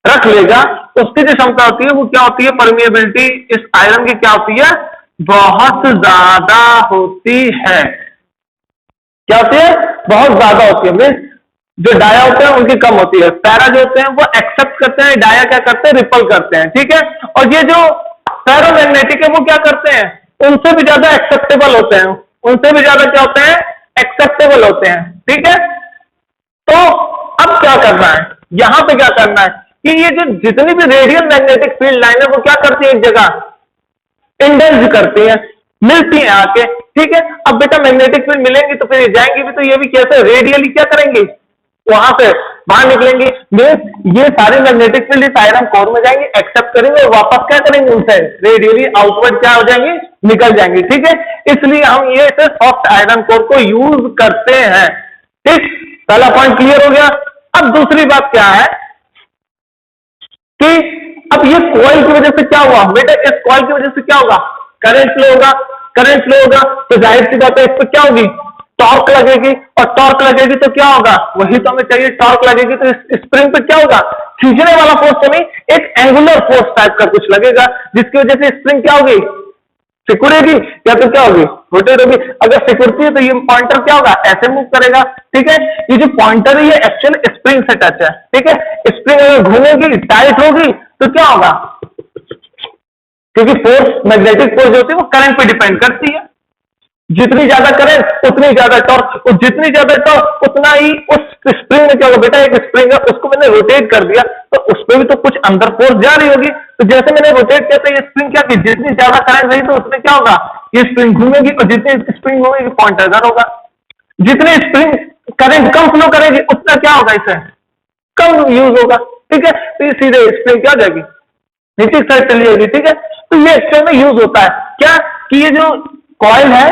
रख लेगा, उसकी जो क्षमता होती है वो क्या होती है, परमिएबिलिटी इस आयरन की क्या होती है, बहुत ज्यादा होती है। क्या होती है, बहुत ज्यादा होती है। मीन्स जो डाया होते हैं उनकी कम होती है, पैरा जो होते हैं वो एक्सेप्ट करते हैं, डाया क्या करते हैं, रिपल करते हैं, ठीक है। और ये जो फेरोमैग्नेटिक है वो क्या करते हैं, उनसे भी ज्यादा एक्सेप्टेबल होते हैं, उनसे भी ज्यादा क्या होते हैं, एक्सेप्टेबल होते हैं, ठीक है। तो अब क्या करना है, यहां पे क्या करना है कि ये जो जितनी भी रेडियल मैग्नेटिक फील्ड लाइन है वो क्या करती है, एक जगह इंडल्ज करती है, मिलती है आके, ठीक है। अब बेटा मैग्नेटिक फील्ड मिलेंगी तो फिर जाएंगी भी, तो ये भी कैसे, रेडियली क्या करेंगी, वहां से बाहर निकलेंगी। ये सारी मैग्नेटिक फील्ड इस आयरन कोर में जाएंगी, एक्सेप्ट करेंगे और वापस क्या करेंगे, उनसे रेडियली आउटवर्ड क्या हो जाएंगी, निकल जाएंगी, ठीक है। इसलिए हम ये सॉफ्ट आयरन कोर को यूज करते हैं, ठीक। पहला पॉइंट क्लियर हो गया। अब दूसरी बात क्या है कि अब ये कॉइल की वजह से क्या हुआ बेटा, इस कॉइल की वजह से क्या होगा, करंट फ्लो होगा, करंट फ्लो होगा तो जाहिर सी बात है इस पर क्या होगी, टॉर्क लगेगी, और टॉर्क लगेगी तो क्या होगा, वही तो हमें चाहिए, टॉर्क लगेगी तो इस स्प्रिंग पे क्या होगा, खींचने वाला फोर्स तो नहीं, एक एंगुलर फोर्स टाइप का कुछ लगेगा, जिसकी वजह से स्प्रिंग क्या होगी, सिकुड़ेगी, या तो क्या होगी, रोटेट होगी। अगर सिकुड़ती है तो ये पॉइंटर क्या होगा, ऐसे मूव करेगा, ठीक है। ये जो पॉइंटर है ये एक्चुअल स्प्रिंग से टच है, ठीक है। स्प्रिंग अगर घूमेगी, टाइट होगी तो क्या होगा, क्योंकि फोर्स, मैग्नेटिक फोर्स जो होती है वो करंट पे डिपेंड करती है, जितनी ज्यादा करंट उतनी ज्यादा टॉर्क, और जितनी ज्यादा टॉर्क उतना ही उस स्प्रिंग में क्या होगा बेटा, एक स्प्रिंग है उसको मैंने रोटेट कर दिया तो उस पर भी तो कुछ अंदर फोर्स जा रही होगी। तो जैसे मैंने रोटेट किया तो ये स्प्रिंग क्या की, जितनी ज्यादा करंट रही तो उसमें क्या होगा, ये स्प्रिंग घूमेगी, और जितनी स्प्रिंग घूमेगी पॉइंटर इधर होगा। जितनी स्प्रिंग करंट कम फ्लो करेगी उतना क्या होगा, इसे कम यूज होगा, ठीक है। तो ये सीधे स्प्रिंग क्या हो जाएगी, नीचे साइड चली जाएगी, ठीक है। तो ये एक्चुअल में यूज होता है क्या कि ये जो कॉइल है,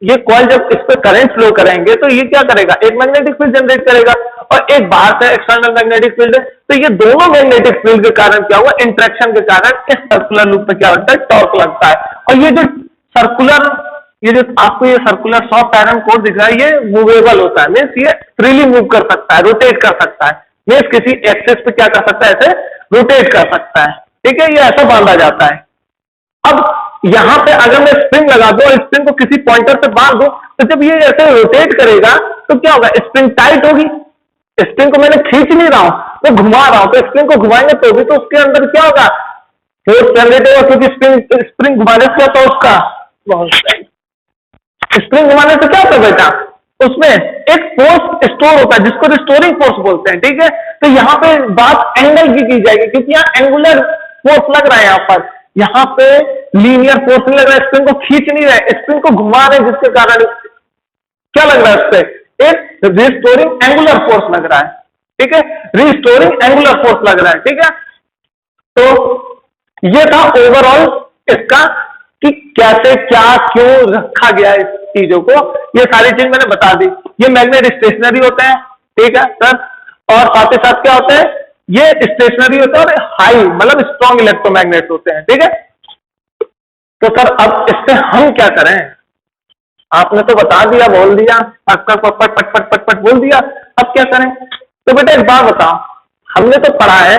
ये कॉइल जब इस पर करंट फ्लो करेंगे तो ये क्या करेगा, एक मैग्नेटिक फील्ड जनरेट करेगा, और एक बाहर से एक्सटर्नल मैग्नेटिक फील्ड है। तो ये दोनों मैग्नेटिक फील्ड के कारण क्या हुआ, इंट्रैक्शन के कारण इस सर्कुलर लूप पे क्या होता है, टॉर्क लगता है। और ये जो सर्कुलर, ये जो आपको ये सर्कुलर सॉफ्ट आयरन कोर दिख रहा है ये मूवेबल होता है, मीन्स ये फ्रीली मूव कर सकता है, रोटेट कर सकता है, मीन्स किसी एक्सिस पे क्या कर सकता है, ऐसे रोटेट कर सकता है, ठीक है। ये ऐसा बांधा जाता है। अब यहां पे अगर मैं स्प्रिंग लगा दूं और स्प्रिंग को किसी पॉइंटर से बांध दूं तो जब ये ऐसे रोटेट करेगा तो क्या होगा, स्प्रिंग टाइट होगी, स्प्रिंग को मैंने खींच नहीं रहा हूं, मैं घुमा रहा हूं, तो स्प्रिंग को घुमाएंगे तो भी तो उसके अंदर क्या होगा, फोर्स जनरेट होगा, क्योंकि स्प्रिंग घुमाने से क्या होता है, उसका स्प्रिंग घुमाने से क्या होता है बेटा, उसमें एक फोर्स स्टोर होता है जिसको रिस्टोरिंग फोर्स बोलते हैं, ठीक है। तो यहाँ पे बात एंगल की जाएगी, क्योंकि यहाँ एंगुलर फोर्स लग रहा है यहाँ पे लीनियर फोर्स नहीं लग रहा है, स्प्रिंग को खींच नहीं रहा है, स्प्रिंग को घुमा रहे हैं, जिसके कारण क्या लग रहा है उस पर एक रिस्टोरिंग एंगुलर फोर्स लग रहा है, ठीक है, रिस्टोरिंग एंगुलर फोर्स लग रहा है, ठीक है। तो ये था ओवरऑल इसका कि कैसे क्या क्यों रखा गया इस चीजों को, ये सारी चीज मैंने बता दी। ये मैग्नेट स्टेशनरी होते हैं, ठीक है सर, और साथ ही साथ क्या होते हैं, ये स्टेशनरी होते हैं और हाई मतलब स्ट्रॉन्ग इलेक्ट्रोमैग्नेट होते हैं, ठीक है। तो सर अब इससे हम क्या करें, आपने तो बता दिया, बोल दिया, पट पट पट पट पट पट बोल दिया, अब क्या करें। तो बेटा एक बात बताओ, हमने तो पढ़ा है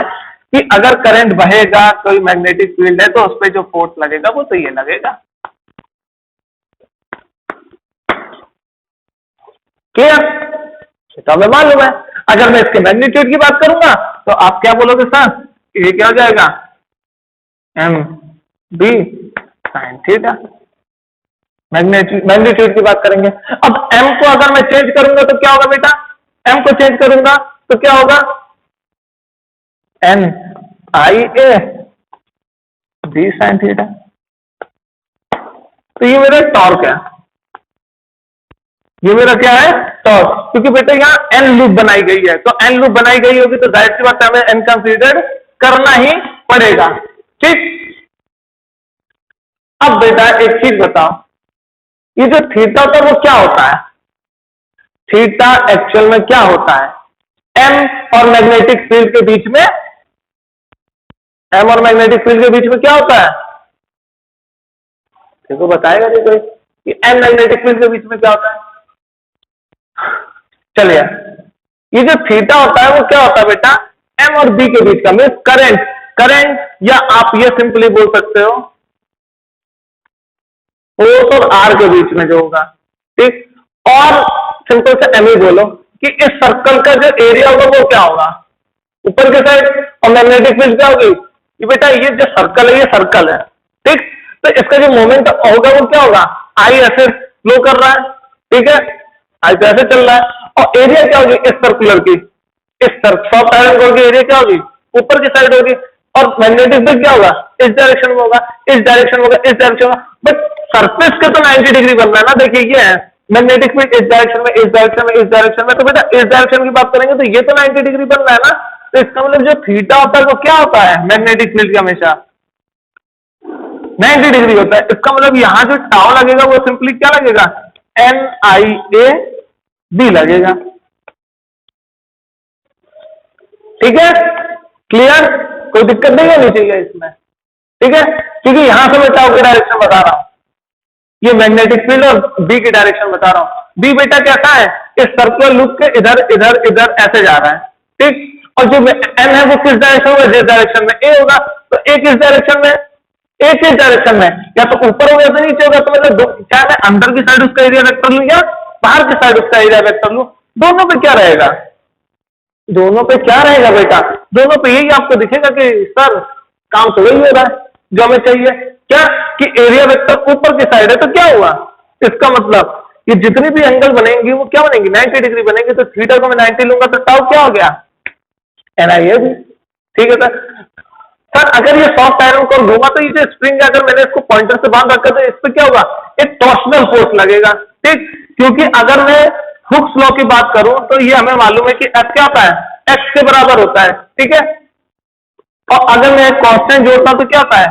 कि अगर करंट बहेगा कोई मैग्नेटिक फील्ड है तो उस पर जो फोर्स लगेगा वो तो ये लगेगा, क्लियर, तो हमें मालूम है। अगर मैं इसके मैग्नीट्यूड की बात करूंगा तो आप क्या बोलोगे सर, ये क्या हो जाएगा, M B sine theta, magnitude की बात करेंगे। अब एम को अगर मैं चेंज करूंगा तो क्या होगा बेटा, एम को चेंज करूंगा तो क्या होगा, N I A B sine theta. तो ये मेरा टॉर्क है, ये मेरा क्या है टॉर्क, क्योंकि बेटा यहाँ एन लूप बनाई गई है, तो एन लूप बनाई गई होगी तो जाहिर सी बात है हमें एन कंसीडर करना ही पड़ेगा, ठीक। अब बेटा एक चीज बताओ, ये जो थीटा होता है वो क्या होता है, थीटा एक्चुअल में क्या होता है, एम और मैग्नेटिक फील्ड के बीच में, एम और मैग्नेटिक फील्ड के बीच में क्या होता है, देखो बताएगा नहीं कोई कि एम मैग्नेटिक फील्ड के बीच में क्या होता है। चलिए, ये जो थीटा होता है वो क्या होता है बेटा, एम और बी के बीच का मीन करंट, करंट या आप ये सिंपली बोल सकते हो फोर्स और आर के बीच में जो होगा, ठीक। और सिंपल से एम ही बोलो कि इस सर्कल का जो एरिया होगा वो क्या होगा, ऊपर के साइड, और मैग्नेटिक फील्ड क्या होगी, ये बेटा ये जो सर्कल है ये सर्कल है, ठीक। तो इसका जो मोमेंट होगा वो क्या होगा, आई ऐसे फ्लो कर रहा है, ठीक है, आई तो ऐसे चल रहा है, और एरिया क्या होगी इस सर्कुलर की, इस सॉफ्ट आयरन कोर की एरिया क्या होगी, ऊपर की साइड होगी, और मैग्नेटिक फील्ड क्या होगा, इस डायरेक्शन में होगा, इस डायरेक्शन में होगा, इस डायरेक्शन में, बट सरफेस के तो 90 डिग्री बनना है ना, देखिए ये है मैग्नेटिक फील्ड इस डायरेक्शन में, इस डायरेक्शन में, इस डायरेक्शन में, तो बेटा इस डायरेक्शन की बात करेंगे तो ये तो 90 डिग्री बन रहा है ना, तो इसका मतलब जो थीटा होता है वो क्या होता है, मैग्नेटिक फील्ड का हमेशा 90 डिग्री होता है। इसका मतलब यहां जो टाउ लगेगा वो सिंपली क्या लगेगा, एन आई ए बी लगेगा, ठीक है, क्लियर, कोई दिक्कत नहीं होनी चाहिए इसमें, ठीक है, क्योंकि यहां से मैं टाउ की डायरेक्शन बता रहा हूं, ये मैग्नेटिक फील्ड और बी की डायरेक्शन बता रहा हूं, बी बेटा कैसा है, इस सर्कुलर लूप के इधर इधर इधर ऐसे जा रहा है, ठीक, और जो एन है वो किस डायरेक्शन में, जिस डायरेक्शन में ए होगा, तो ए किस डायरेक्शन में, ए किस डायरेक्शन में, या तो ऊपर होगा या तो नीचे होगा, तो मतलब क्या मैं अंदर की साइड उसका एरिया वेक्टर लूं या बाहर की साइड उसका एरिया वेक्टर लूं, दोनों पे क्या रहेगा, दोनों पे क्या रहेगा बेटा, दोनों पे यही आपको दिखेगा कि सर काम तो वही हो रहा है जो हमें चाहिए, क्या कि एरिया वेक्टर ऊपर की साइड है, तो क्या हुआ, इसका मतलब ये जितनी भी एंगल बनेंगी वो क्या बनेंगी, 90 डिग्री बनेंगी, तो थीटा को मैं 90 लूंगा तो टाउ क्या हो गया, एनआईए भी, ठीक है सर। अगर ये सॉफ्ट आयरन कोर घूमा तो ये जो स्प्रिंग है अगर मैंने इसको पॉइंटर से बांध रखा तो इस पर क्या होगा, एक टॉर्शनल फोर्स लगेगा, ठीक, क्योंकि अगर मैं हुक्स लॉ की बात करूं तो ये हमें मालूम है कि एफ क्या होता है, एक्स के बराबर होता है, ठीक है, और अगर मैं कांस्टेंट जोड़ता तो क्या होता है,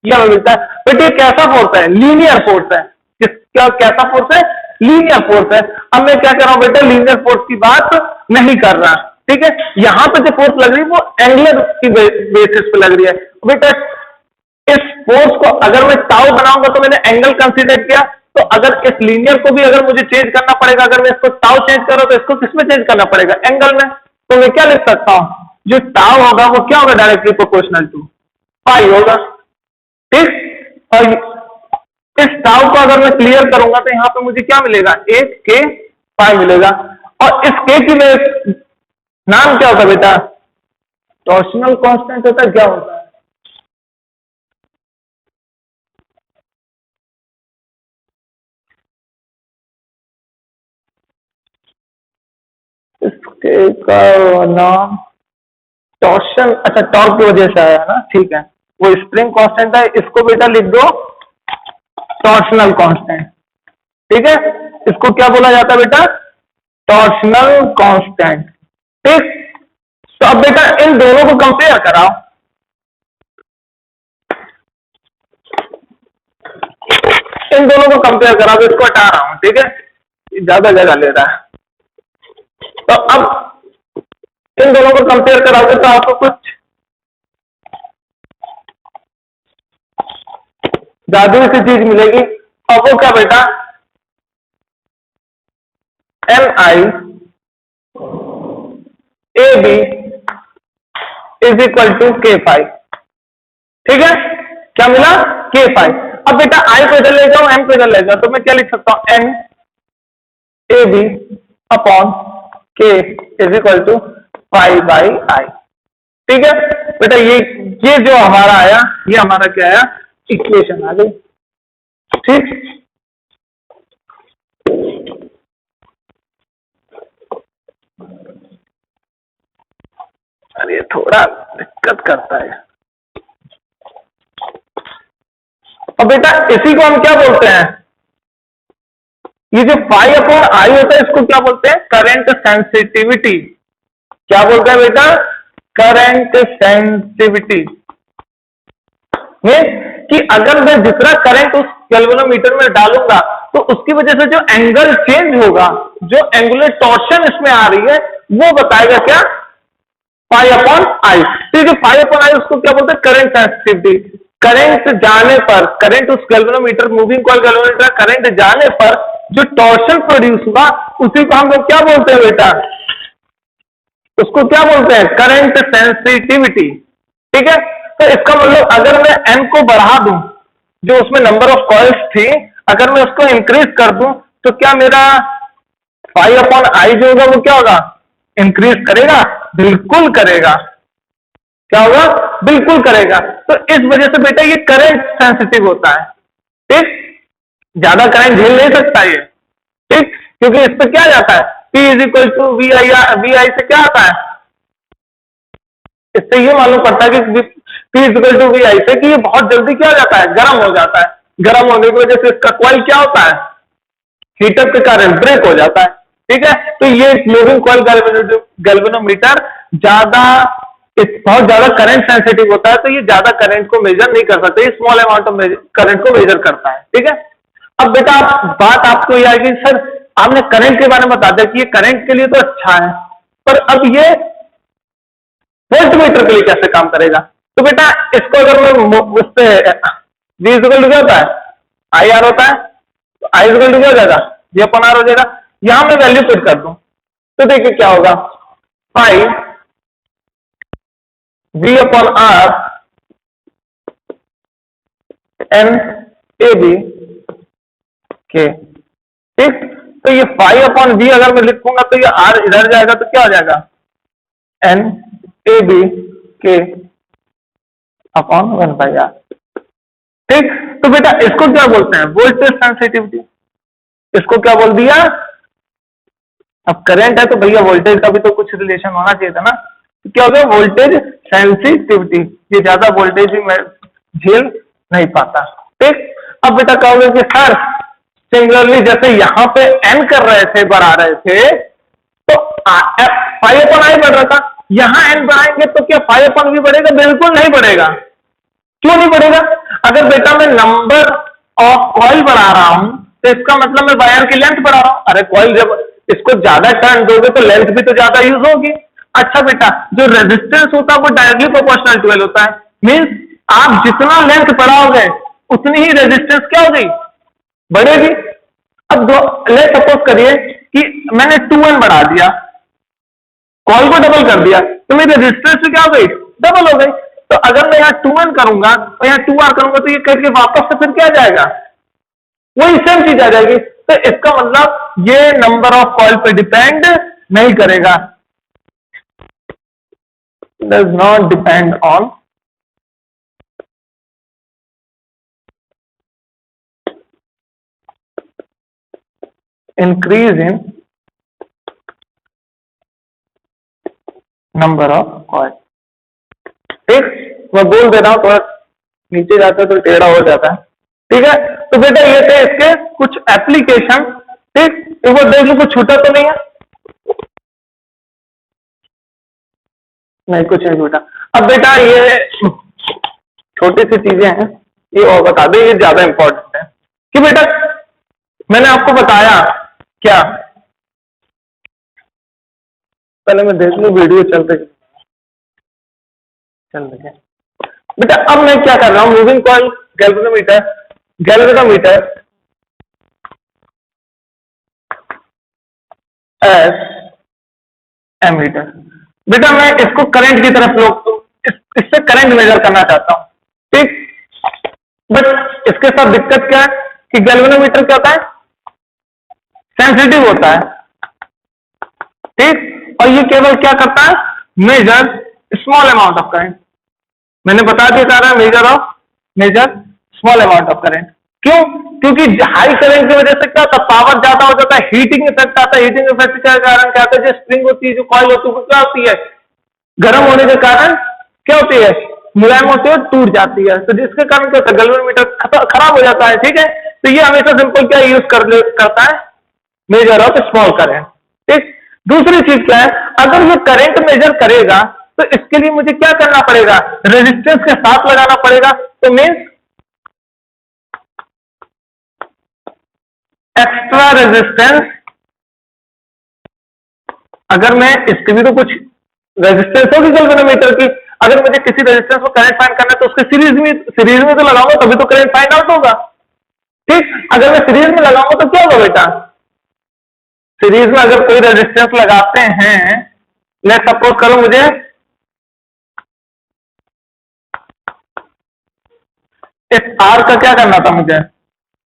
ये हमें मिलता है, बट ये कैसा फोर्स है, लीनियर फोर्स है, क्या कैसा फोर्स है, लीनियर फोर्स है। अब मैं क्या कर रहा हूं बेटा, लीनियर फोर्स की बात नहीं कर रहा, ठीक है, यहां पे जो फोर्स लग रही है वो एंगुलर की बेसिस पे लग रही है बेटा। इस फोर्स को अगर मैं टाउ बनाऊंगा तो मैंने एंगल कंसीडर किया, तो अगर इस लीनियर को भी अगर मुझे चेंज करना पड़ेगा, अगर मैं इसको टाउ चेंज कर रहा हूं तो इसको किसमें चेंज करना पड़ेगा, एंगल में, तो मैं क्या लिख सकता हूं, जो टाउ होगा वो क्या होगा, डायरेक्टली प्रोपोर्शनल टू पाई होगा, ठीक। और इस टाउ को अगर मैं क्लियर करूंगा तो यहां पे मुझे क्या मिलेगा, एक के पाई मिलेगा, और इस के की नाम क्या होता है बेटा, टॉर्शनल कांस्टेंट होता है, क्या होता है, इसके का नाम टॉर्शन, अच्छा टॉर्क की वजह से आया ना, ठीक है, वो स्प्रिंग कांस्टेंट है, इसको बेटा लिख दो टॉर्शनल कांस्टेंट। ठीक है, इसको क्या बोला जाता है बेटा? Torsional constant. ठीक, तो अब बेटा इन दोनों को कंपेयर कराओ। इन दोनों को कंपेयर कराओ, इसको हटा रहा हूं, ठीक है, ज्यादा जगह ले रहा है। तो अब इन दोनों को कंपेयर कराओगे तो आपको कुछ जादुई सी चीज मिलेगी। और वो क्या बेटा? MI AB is equal to K5। ठीक है, क्या मिला? K5। अब बेटा I को इधर ले जाओ, M को इधर ले जाओ, तो मैं क्या लिख सकता हूं? N AB upon K is equal to 5/I। ठीक है बेटा, ये जो हमारा आया, ये हमारा क्या आया? इक्वेशन आ गई। ठीक, अरे थोड़ा दिक्कत करता है। और बेटा इसी को हम क्या बोलते हैं? ये जो 5/I होता है, इसको क्या बोलते हैं? Current sensitivity. क्या बोलते हैं बेटा? Current sensitivity. ये कि अगर मैं जितना करंट उस गैल्वेनोमीटर में डालूंगा तो उसकी वजह से जो एंगल चेंज होगा, जो एंगुलर टॉर्शन इसमें आ रही है, वो बताएगा क्या? 5/I। तो जो 5/I उसको क्या बोलते हैं? Current sensitivity. करंट जाने पर, करंट उस galvanometer, moving coil galvanometer, current जाने पर जो टॉर्शन प्रोड्यूस हुआ, उसी को हम लोग क्या बोलते हैं बेटा? उसको क्या बोलते हैं? Current sensitivity. ठीक है, तो इसका मतलब अगर मैं n को बढ़ा दूं, जो उसमें नंबर ऑफ कॉइल्स थी, अगर मैं उसको इंक्रीज कर दूं, तो क्या मेरा 5/I जो होगा वो क्या होगा? इंक्रीज करेगा? बिल्कुल करेगा। क्या होगा? बिल्कुल करेगा। तो इस वजह से बेटा ये करंट सेंसिटिव होता है। ठीक, ज्यादा करंट झेल नहीं सकता ये। ठीक, क्योंकि इस पर क्या जाता है? P is equal to VI से क्या आता है? इससे ये मालूम पड़ता है कि P is equal to VI से कि ये बहुत जल्दी क्या हो जाता है? गर्म हो जाता है। गर्म होने की वजह से इसका कॉइल क्या होता है? हीटअप के कारण ब्रेक हो जाता है। ठीक है, तो ये मूविंग कॉइल गैल्वेनोमीटर बहुत ज्यादा करंट सेंसिटिव होता है, तो ये ज्यादा करंट को मेजर नहीं कर सकते, स्मॉल अमाउंट ऑफ करंट को मेजर करता है। ठीक है, अब बेटा बात आपको ये आएगी, सर आपने करंट के बारे में बता दिया कि ये करंट के लिए तो अच्छा है, पर अब ये वोल्टमीटर के लिए कैसे काम करेगा? तो बेटा इसको अगर मैं उससे V इक्वल क्या होता है? IR होता है, तो I इक्वल क्या हो जाएगा? V/R हो जाएगा। यहां मैं वैल्यू पुट कर दूं तो देखिए क्या होगा? 5 V/R N AB K। ठीक, तो ये 5/V अगर मैं लिखूंगा तो ये R इधर जाएगा, तो क्या हो जाएगा? N AB K upon 1/R। ठीक, तो बेटा इसको क्या बोलते हैं? Voltage sensitivity. इसको क्या बोल दिया? अब करंट है तो भैया वोल्टेज का भी तो कुछ रिलेशन होना चाहिए था ना। तो क्या हो गया? Voltage sensitivity. ये ज्यादा वोल्टेज भी मैं झेल नहीं पाता। ठीक, अब बेटा कहोगे कि सर सिमिलरली जैसे यहां पे n कर रहे थे, बढ़ा रहे थे, तो 5/I बढ़ रहा था, यहां n बढ़ाएंगे तो क्या 5/V बढ़ेगा? बिल्कुल नहीं बढ़ेगा। क्यों नहीं बढ़ेगा? अगर बेटा मैं नंबर ऑफ कॉइल बढ़ा रहा हूं तो इसका मतलब मैं वायर की लेंथ बढ़ा रहा हूं। अरे कॉइल जब इसको ज्यादा टर्न दोगे तो लेंथ भी तो ज्यादा यूज होगी। अच्छा बेटा, जो रेजिस्टेंस होता है वो डायरेक्टली प्रोपोर्शनल टू L होता है। मींस आप जितना लेंथ बढ़ाओगे उतनी ही रेजिस्टेंस क्या होगी? बढ़ेगी। अब लेट सपोज करिए कि मैंने 2N बढ़ा दिया, कॉइल को डबल कर दिया, तो मेरी रेजिस्टेंस भी क्या हो गई? डबल हो गई। तो अगर मैं यहाँ 2N करूंगा और यहाँ 2R करूंगा तो ये करके वापस से फिर क्या जाएगा? वही सेम चीज आ जाएगी। तो इसका मतलब ये नंबर ऑफ कॉइल पे डिपेंड नहीं करेगा। Does not depend on increase in number of coil. ठीक, मैं बोल दे रहा हूं थोड़ा नीचे जाता है तो टेढ़ा हो जाता है। ठीक है, तो बेटा ये थे इसके कुछ एप्लीकेशन। ठीक, एक बार देख लो कुछ छूटा तो नहीं है, नहीं कुछ नहीं छूटा। अब बेटा ये छोटी सी चीजें हैं, ये और बता दे, ये ज्यादा इंपॉर्टेंट है कि बेटा मैंने आपको बताया क्या, पहले मैं देख लूं वीडियो चल रही है बेटा। अब मैं क्या कर रहा हूं, moving coil, galvanometer, galvanometer as ammeter. बेटा मैं इसको करंट की तरफ इससे करंट मेजर करना चाहता हूं। ठीक, बट इसके साथ दिक्कत क्या है कि गैल्वेनोमीटर क्या होता है, सेंसिटिव होता है। ठीक, और ये केवल क्या करता है, measure small amount of current. मैंने बता दिया सारा, measure small amount of current. क्यों, क्योंकि हाई करंट की वजह से क्या होता है, पावर ज्यादा हो जाता है, हीटिंग इफेक्ट आता है। हीटिंग इफेक्ट के कारण क्या होता है, जो स्प्रिंग होती है, जो कॉइल होती है, वो क्या होती है, गर्म होने के कारण क्या होती है, मुलायम होती है, टूट जाती है। तो जिसके कारण क्या होता है, गैल्वेनोमीटर खराब हो जाता है। ठीक है, तो ये हमेशा सिंपल क्या यूज करता है, मेजर ऑफ स्मॉल करंट। ठीक, दूसरी चीज क्या है, अगर ये करंट मेजर करेगा तो इसके लिए मुझे क्या करना पड़ेगा, रेजिस्टेंस के साथ लगाना पड़ेगा। तो मीन्स एक्स्ट्रा रेजिस्टेंस, अगर मैं इसकी भी तो कुछ रेजिस्टेंस होगी गैल्वेनोमीटर की, अगर मुझे किसी रेजिस्टेंस को करंट फाइंड करना है तो उसके सीरीज में तो लगाऊंगा, तभी तो करंट फाइंड आउट होगा। ठीक, अगर मैं सीरीज में लगाऊंगा तो क्या होगा बेटा, सीरीज में अगर कोई रेजिस्टेंस लगाते हैं, लेट सपोज करो मुझे इस आर का क्या करना था, मुझे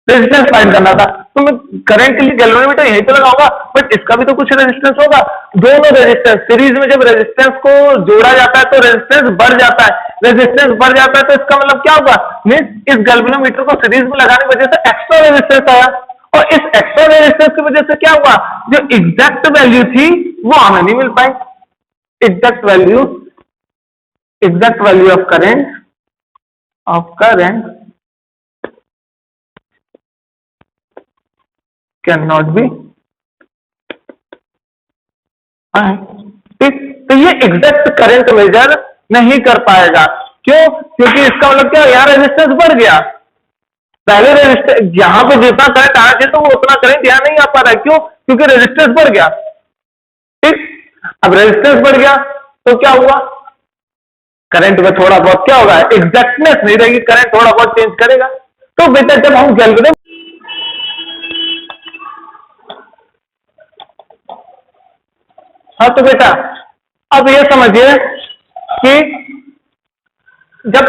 रेजिस्टेंस फाइंड करना था, तो मैं करंट के लिए गैल्वेनोमीटर यहीं पे लगाऊंगा, बट इसका भी तो कुछ रेजिस्टेंस होगा। दोनों रेजिस्टेंस सीरीज में, जब रेजिस्टेंस को जोड़ा जाता है तो रेजिस्टेंस बढ़ जाता है, रेजिस्टेंस बढ़ जाता है तो इसका मतलब क्या होगा, मीन्स इस गैल्वेनोमीटर को सीरीज में लगाने की वजह से एक्स्ट्रा रेजिस्टेंस आया, और इस एक्स्ट्रा रेजिस्टेंस की वजह से क्या हुआ, जो एग्जैक्ट वैल्यू थी वो हमें नहीं मिल पाई। Exact value of current can not be. ठीक, तो ये एग्जैक्ट करंट मेजर नहीं कर पाएगा। क्यों, क्योंकि इसका मतलब क्या, यहां रेजिस्टेंस बढ़ गया, पहले रेजिस्टेंस यहां पे जितना करंट आना चाहिए तो वो उतना करंट यहां नहीं आ पा रहा है। क्यों, क्योंकि रेजिस्टेंस बढ़ गया। ठीक, अब रेजिस्टेंस बढ़ गया तो क्या हुआ, करंट में थोड़ा बहुत क्या होगा, एग्जैक्टनेस नहीं रहेगी, करंट थोड़ा बहुत चेंज करेगा। तो बेटा जब हम गैल्वेनो, हाँ तो बेटा अब ये समझिए कि जब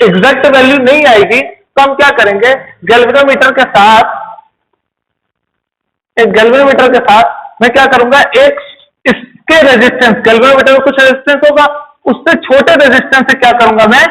एग्जैक्ट वैल्यू नहीं आएगी तो हम क्या करेंगे, गैल्वेनोमीटर के साथ मैं क्या करूंगा, एक इसके रेजिस्टेंस, गैल्वेनोमीटर में कुछ रेजिस्टेंस होगा, उससे छोटे रेजिस्टेंस से क्या करूंगा मैं,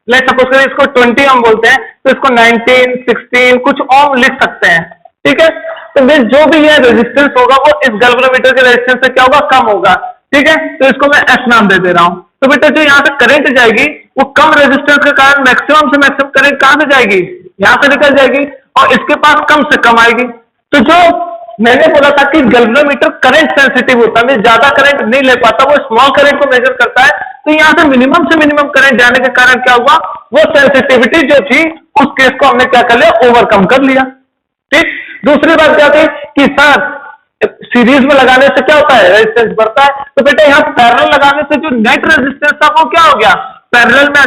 लेट सपोज करें इसको 20 ओम बोलते हैं, तो इसको 19, 16 कुछ ओम लिख सकते हैं। ठीक है, तो मैं जो भी ये रेजिस्टेंस होगा वो इस गैल्वेनोमीटर के रेजिस्टेंस से क्या होगा, कम होगा। ठीक है, तो इसको मैं एस नाम दे दे रहा हूं। तो बेटा जो यहां से करंट जाएगी वो कम रेजिस्टेंस के कारण मैक्सिमम से मैक्सिमम करंट कहां से जाएगी, यहां से निकल जाएगी, और इसके पास कम से कम आएगी। तो जो मैंने बोला था कि गैल्वेनोमीटर करंट सेंसिटिव होता है, ज्यादा करंट नहीं ले पाता, वो स्मॉल करंट को मेजर करता है, तो यहां से मिनिमम करंट जाने के कारण क्या हुआ, वो सेंसिटिविटी जो थी उस केस को हमने क्या कर लिया, ओवरकम कर लिया। ठीक, दूसरी बात क्या थी कि सर सीरीज में लगाने से क्या होता है, रेजिस्टेंस बढ़ता है, तो बेटा यहाँ पैरेलल लगाने से जो नेट रेजिस्टेंस था वो क्या हो गया, पैरेलल में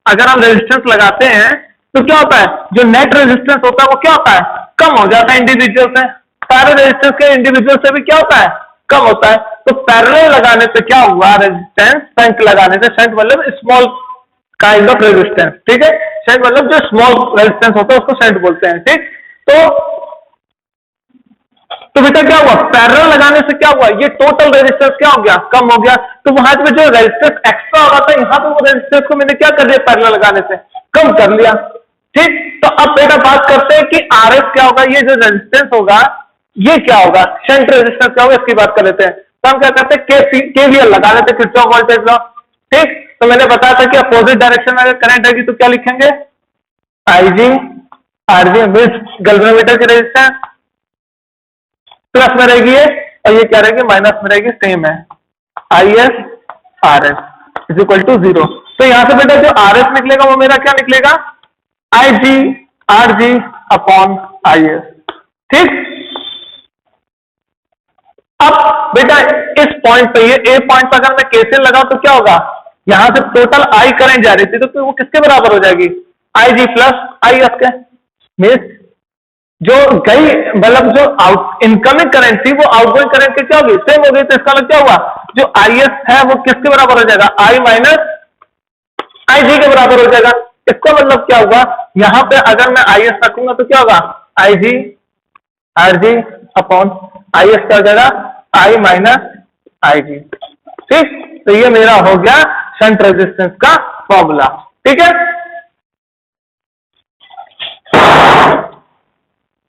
अगर हम रेजिस्टेंस लगाते हैं तो क्या होता है, जो नेट रेजिस्टेंस होता है वो क्या होता है, कम हो जाता है इंडिविजुअल से, सारे रेजिस्टेंस के इंडिविजुअल से भी क्या होता है, कम होता है। तो पैरेलल लगाने से क्या हुआ, रेजिस्टेंस शंट लगाने से, शंट मतलब स्मॉल काइंड ऑफ रेजिस्टेंस। ठीक है, शंट मतलब जो स्मॉल रेजिस्टेंस होता है उसको शंट बोलते हैं। ठीक, तो बेटा क्या हुआ, पैरेलल लगाने से क्या हुआ, ये टोटल रेजिस्टेंस क्या हो गया, कम हो गया। तो वहां पे जो रेजिस्टेंस एक्स्ट्रा हो रहा था, यहाँ पे वो रेजिस्टेंस को मैंने क्या कर दिया, पैरेलल लगाने से कम कर लिया। ठीक, तो अब बेटा बात करते हैं कि आरएस क्या होगा, ये जो रेजिस्टेंस होगा ये क्या होगा, शंट रेजिस्टेंस क्या होगा, इसकी बात कर लेते हैं। तो हम क्या करते हैं, केवीएल लगा लेते हैं, किरचॉफ वोल्टेज लॉ। ठीक, तो मैंने बताया था कि अपोजिट डायरेक्शन में अगर करंट आएगी तो क्या लिखेंगे, IG RG मीन्स गैल्वेनोमीटर की रेजिस्टेंस प्लस में रहेगी और ये क्या रहेगी, माइनस में रहेगी, सेम है IS RS is equal to 0। तो यहां से बेटा जो RS निकलेगा वो मेरा क्या निकलेगा, IG RG अपॉन IS। ठीक, अब बेटा इस पॉइंट पे, ये ए पॉइंट पर अगर मैं केसीएल लगाऊं तो क्या होगा, यहां से टोटल आई करंट जा रही थी तो वो किसके बराबर हो जाएगी, IG प्लस IS के। मीन्स जो गई मतलब जो आउट इनकमिंग करंट थी वो आउटगोइंग करंट के क्या होगी, सेम हो गई। तो इसका मतलब क्या हुआ, जो IS है वो किसके बराबर हो जाएगा, I माइनस IG के बराबर हो जाएगा। इसका मतलब क्या हुआ, यहां पे अगर मैं IS रखूंगा तो क्या होगा, IG RG अपॉन IS क्या हो जाएगा, I माइनस IG। ठीक, तो ये मेरा हो गया शंट रेजिस्टेंस का फॉर्मूला। ठीक है,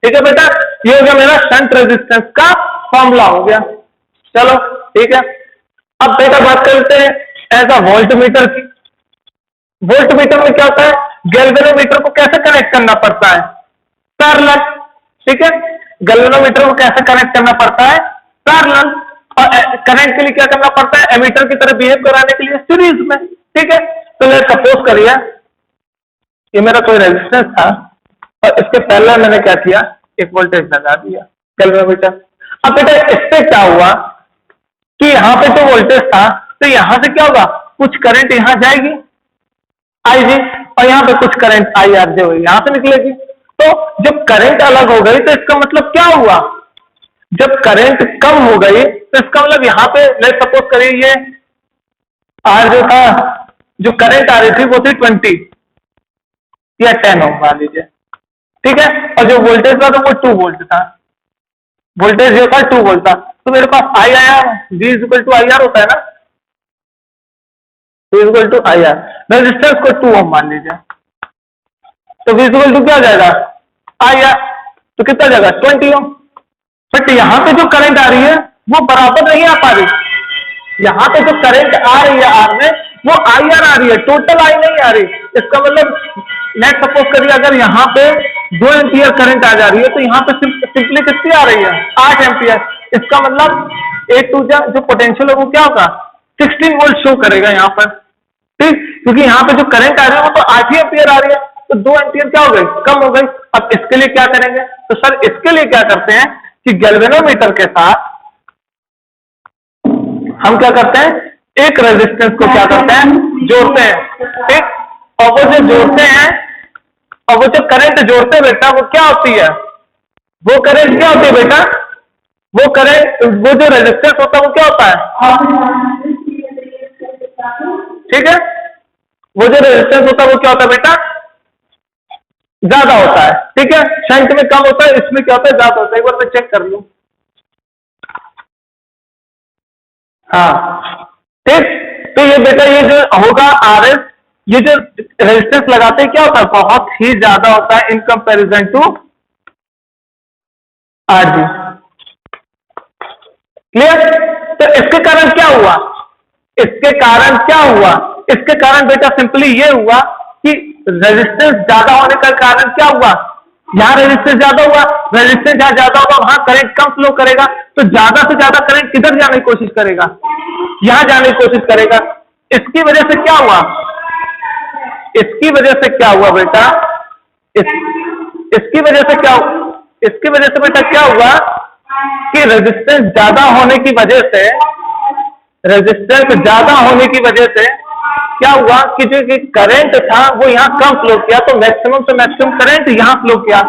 ठीक है बेटा, ये हो गया मेरा शंट रेजिस्टेंस का फॉर्मूला हो गया। चलो ठीक है, अब बेटा बात करते हैं एज अ वोल्टमीटर की। वोल्टमीटर में क्या होता है, गैल्वेनोमीटर को कैसे कनेक्ट करना पड़ता है, पैरेलल। ठीक है, गैल्वेनोमीटर को कैसे कनेक्ट करना पड़ता है, पैरेलल। और करंट के लिए क्या करना पड़ता है, एमीटर की तरह बिहेव कराने के लिए सीरीज में। ठीक है, तो मैं सपोज करिए ये मेरा कोई रेजिस्टेंस था और इसके पहले मैंने क्या किया, एक वोल्टेज लगा दिया गैल्वेनोमीटर। अब बेटा इससे क्या हुआ कि यहां पे जो वोल्टेज था तो यहां से क्या होगा, कुछ करंट यहां जाएगी IG और यहां पे कुछ करंट IRJ होगी, यहां से निकलेगी। तो जब करंट अलग हो गई तो इसका मतलब क्या हुआ, जब करंट कम हो गई तो इसका मतलब यहां पे लेट्स सपोज करिए ये R जो था, जो करंट आ रही थी वो थी 20 या 10 ओम मान लीजिए। ठीक है, और जो वोल्टेज था तो वो 2 वोल्ट था, वोल्टेज जो था 2 वोल्ट था। तो मेरे पास I आया, V इक्वल टू IR होता है ना, V equal to IR, resistance को 2 ओम मान लीजिए, तो V इक्वल टू क्या आ जाएगा IR, तो कितना जाएगा 20 ओम। बट यहां पे जो करंट आ रही है वो बराबर नहीं आ पा रही, यहां पे जो करंट आ रही है R में वो IR आ रही है, टोटल I नहीं आ रही। इसका मतलब नेट सपोज करिए अगर यहाँ पे 2 एम्पियर करंट आ जा रही है तो यहाँ पे सिंपली कितनी आ रही है, 8 एम्पियर। इसका मतलब एक टू जो पोटेंशियल है वो क्या होगा, 16 वोल्ट शो करेगा यहाँ पर। ठीक, क्योंकि यहाँ पे जो करंट आ रही है वो तो 8 ही एम्पियर आ रही है, तो 2 एम्पियर क्या हो गई, कम हो गई। अब इसके लिए क्या करेंगे, तो सर इसके लिए क्या करते हैं कि गैल्वेनोमीटर के साथ हम क्या करते हैं, एक रेजिस्टेंस को क्या करते हैं, जोड़ते हैं। ठीक, और वो जो जोड़ते हैं और वो जो करंट जोड़ते हैं बेटा वो क्या होती है, वो करंट क्या होती है बेटा, वो करंट, वो जो रेजिस्टेंस होता है वो क्या होता है, ठीक है, वो जो रेजिस्टेंस होता है वो क्या होता है बेटा, ज्यादा होता है। ठीक है, शंट में कम होता है, इसमें क्या होता है, ज्यादा होता है। एक बार मैं चेक कर लूं, हाँ ठीक। तो ये बेटा ये जो होगा RS, ये जो रेजिस्टेंस लगाते हैं क्या होता है, बहुत ही ज्यादा होता है in comparison to RG। Clear, तो इसके कारण क्या हुआ, इसके कारण क्या हुआ, इसके कारण बेटा सिंपली ये हुआ कि रेजिस्टेंस ज्यादा होने का कारण क्या हुआ, यहां रेजिस्टेंस ज्यादा हुआ, रेजिस्टेंस जहां ज्यादा होगा वहां करंट कम फ्लो करेगा, तो ज्यादा से ज्यादा करंट किधर जाने की कोशिश करेगा, यहां जाने की कोशिश करेगा। इसकी वजह से क्या हुआ, इसकी वजह से क्या हुआ बेटा, इसकी वजह से क्या, इसकी वजह से बेटा क्या हुआ कि रेजिस्टेंस ज्यादा होने की वजह से, रेजिस्टेंस ज्यादा होने की वजह से क्या हुआ कि जो करंट था वो यहाँ कम फ्लो किया, तो मैक्सिमम से मैक्सिमम करंट यहाँ फ्लो किया।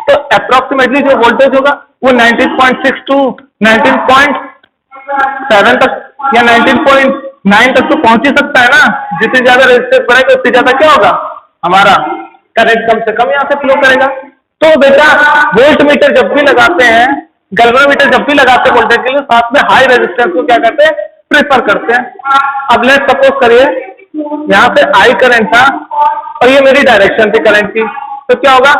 तो अप्रोक्सीमेटली जो वोल्टेज होगा वो 19.6 टू 19.7 तक या 19.9 तक तो पहुंच ही सकता है ना। जितनी ज्यादा रेजिस्टेंस बढ़ेगा उतनी ज्यादा क्या होगा, हमारा करंट कम से कम यहाँ से फ्लो करेगा। तो बेटा वोल्ट मीटर जब भी लगाते हैं, गैल्वेनोमीटर जब भी लगाते हैं वोल्टेज के लिए, साथ में हाई रेजिस्टेंस को क्या करते हैं, प्रेफर करते हैं। अब लेट्स सपोज करिए यहां पे I करंट था और ये मेरी डायरेक्शन थी करंट की, तो क्या होगा,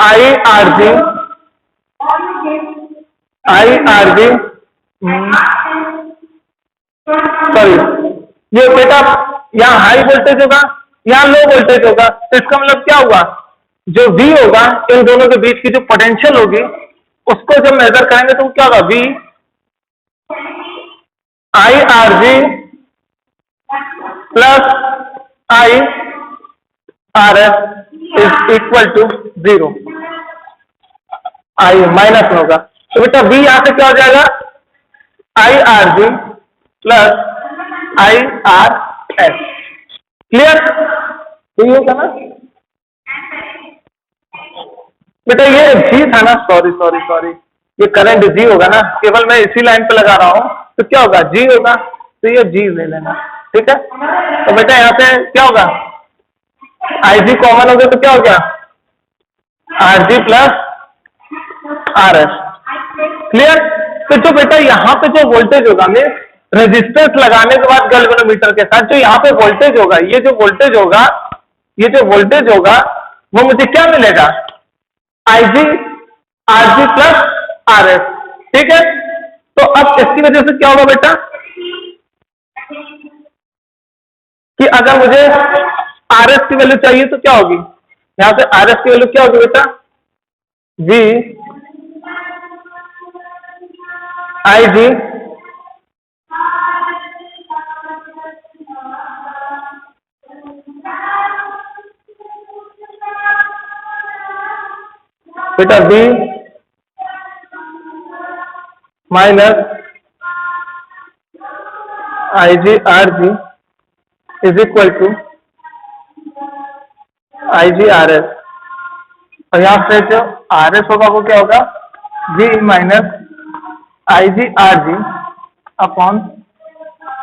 IRG सॉरी ये बेटा यहाँ हाई वोल्टेज होगा, यहाँ लो वोल्टेज होगा, तो इसका मतलब क्या हुआ, जो V होगा इन दोनों के बीच की जो पोटेंशियल होगी उसको जब मेजर करेंगे तो क्या होगा, V I R G plus I R S is equal to 0, I minus में होगा, तो बेटा V यहां से क्या हो जाएगा, आई R G plus I R S. Clear, तो ये होगा ना बेटा, ये G था ना, सॉरी ये करंट G होगा ना, केवल मैं इसी लाइन पे लगा रहा हूं, तो क्या होगा, G होगा, तो ये G ले लेना, ठीक है। तो बेटा यहाँ पे क्या होगा, आई जी कॉमन हो गया तो क्या हो गया, are G plus R S. Clear, तो जो बेटा यहाँ पे जो वोल्टेज होगा, मैं रेजिस्टेंस लगाने के बाद गैल्वेनोमीटर के साथ जो यहाँ पे वोल्टेज होगा, ये जो वोल्टेज होगा वो मुझे क्या मिलेगा, I G R G plus R S, ठीक है। तो अब इसकी वजह से क्या होगा बेटा, कि अगर मुझे आर एस की वैल्यू चाहिए तो क्या होगी, यहां से आर एस की वैल्यू क्या होगी बेटा, वी आई जी बेटा B minus I G R G is equal to I G R S, और यहां से जो आर एस होगा वो क्या होगा, G minus I G R G upon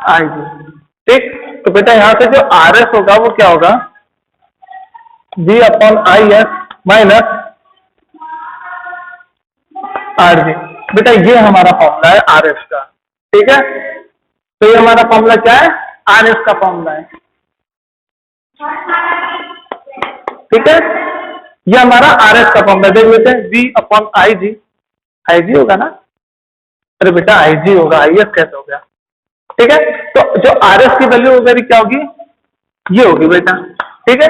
I G, ठीक। तो बेटा यहां से जो आर एस होगा वो क्या होगा, G upon I S minus R G. बेटा ये हमारा फॉर्मूला है आर एस का, ठीक है। तो ये हमारा फॉर्मूला क्या है, आर एस का फॉर्मूला है, ठीक है। ये हमारा आर एस का फॉर्मूला, देख लेते हैं, वी अपॉन आई जी होगा ना, अरे बेटा आई जी होगा, आई एस कैसे हो गया, ठीक है। तो जो आर एस की वैल्यू मेरी क्या होगी, ये होगी बेटा, ठीक है।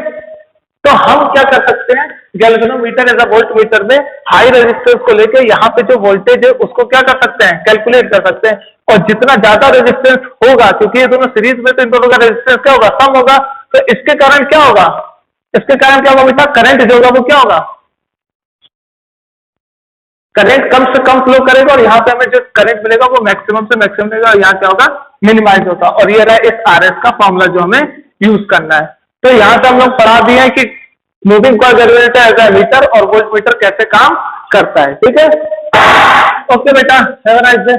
तो हम क्या कर सकते हैं, गैल्वेनोमीटर एज अ वोल्टमीटर में हाई रेजिस्टेंस को लेकर यहाँ पे जो वोल्टेज है उसको क्या कर सकते हैं, कैलकुलेट कर सकते हैं, और जितना ज्यादा रेजिस्टेंस होगा, क्योंकि ये दोनों सीरीज में, तो इन दोनों का रेजिस्टेंस क्या होगा, कम होगा, तो इसके कारण क्या होगा, बेटा करंट जो होगा वो क्या होगा, करंट कम से कम फ्लो करेगा, और यहाँ पे हमें जो करंट मिलेगा वो मैक्सिमम से मैक्सिमम मिलेगा, और यहाँ क्या होगा, मिनिमाइज होगा। और ये रहा इस आर एस का फॉर्मूला जो हमें यूज करना है। तो यहाँ से हम लोग पढ़ा दिए हैं कि moving coil regulator as a meter और वोल्टमीटर कैसे काम करता है, ठीक है। ओके बेटा, हैव अ नाइस डे।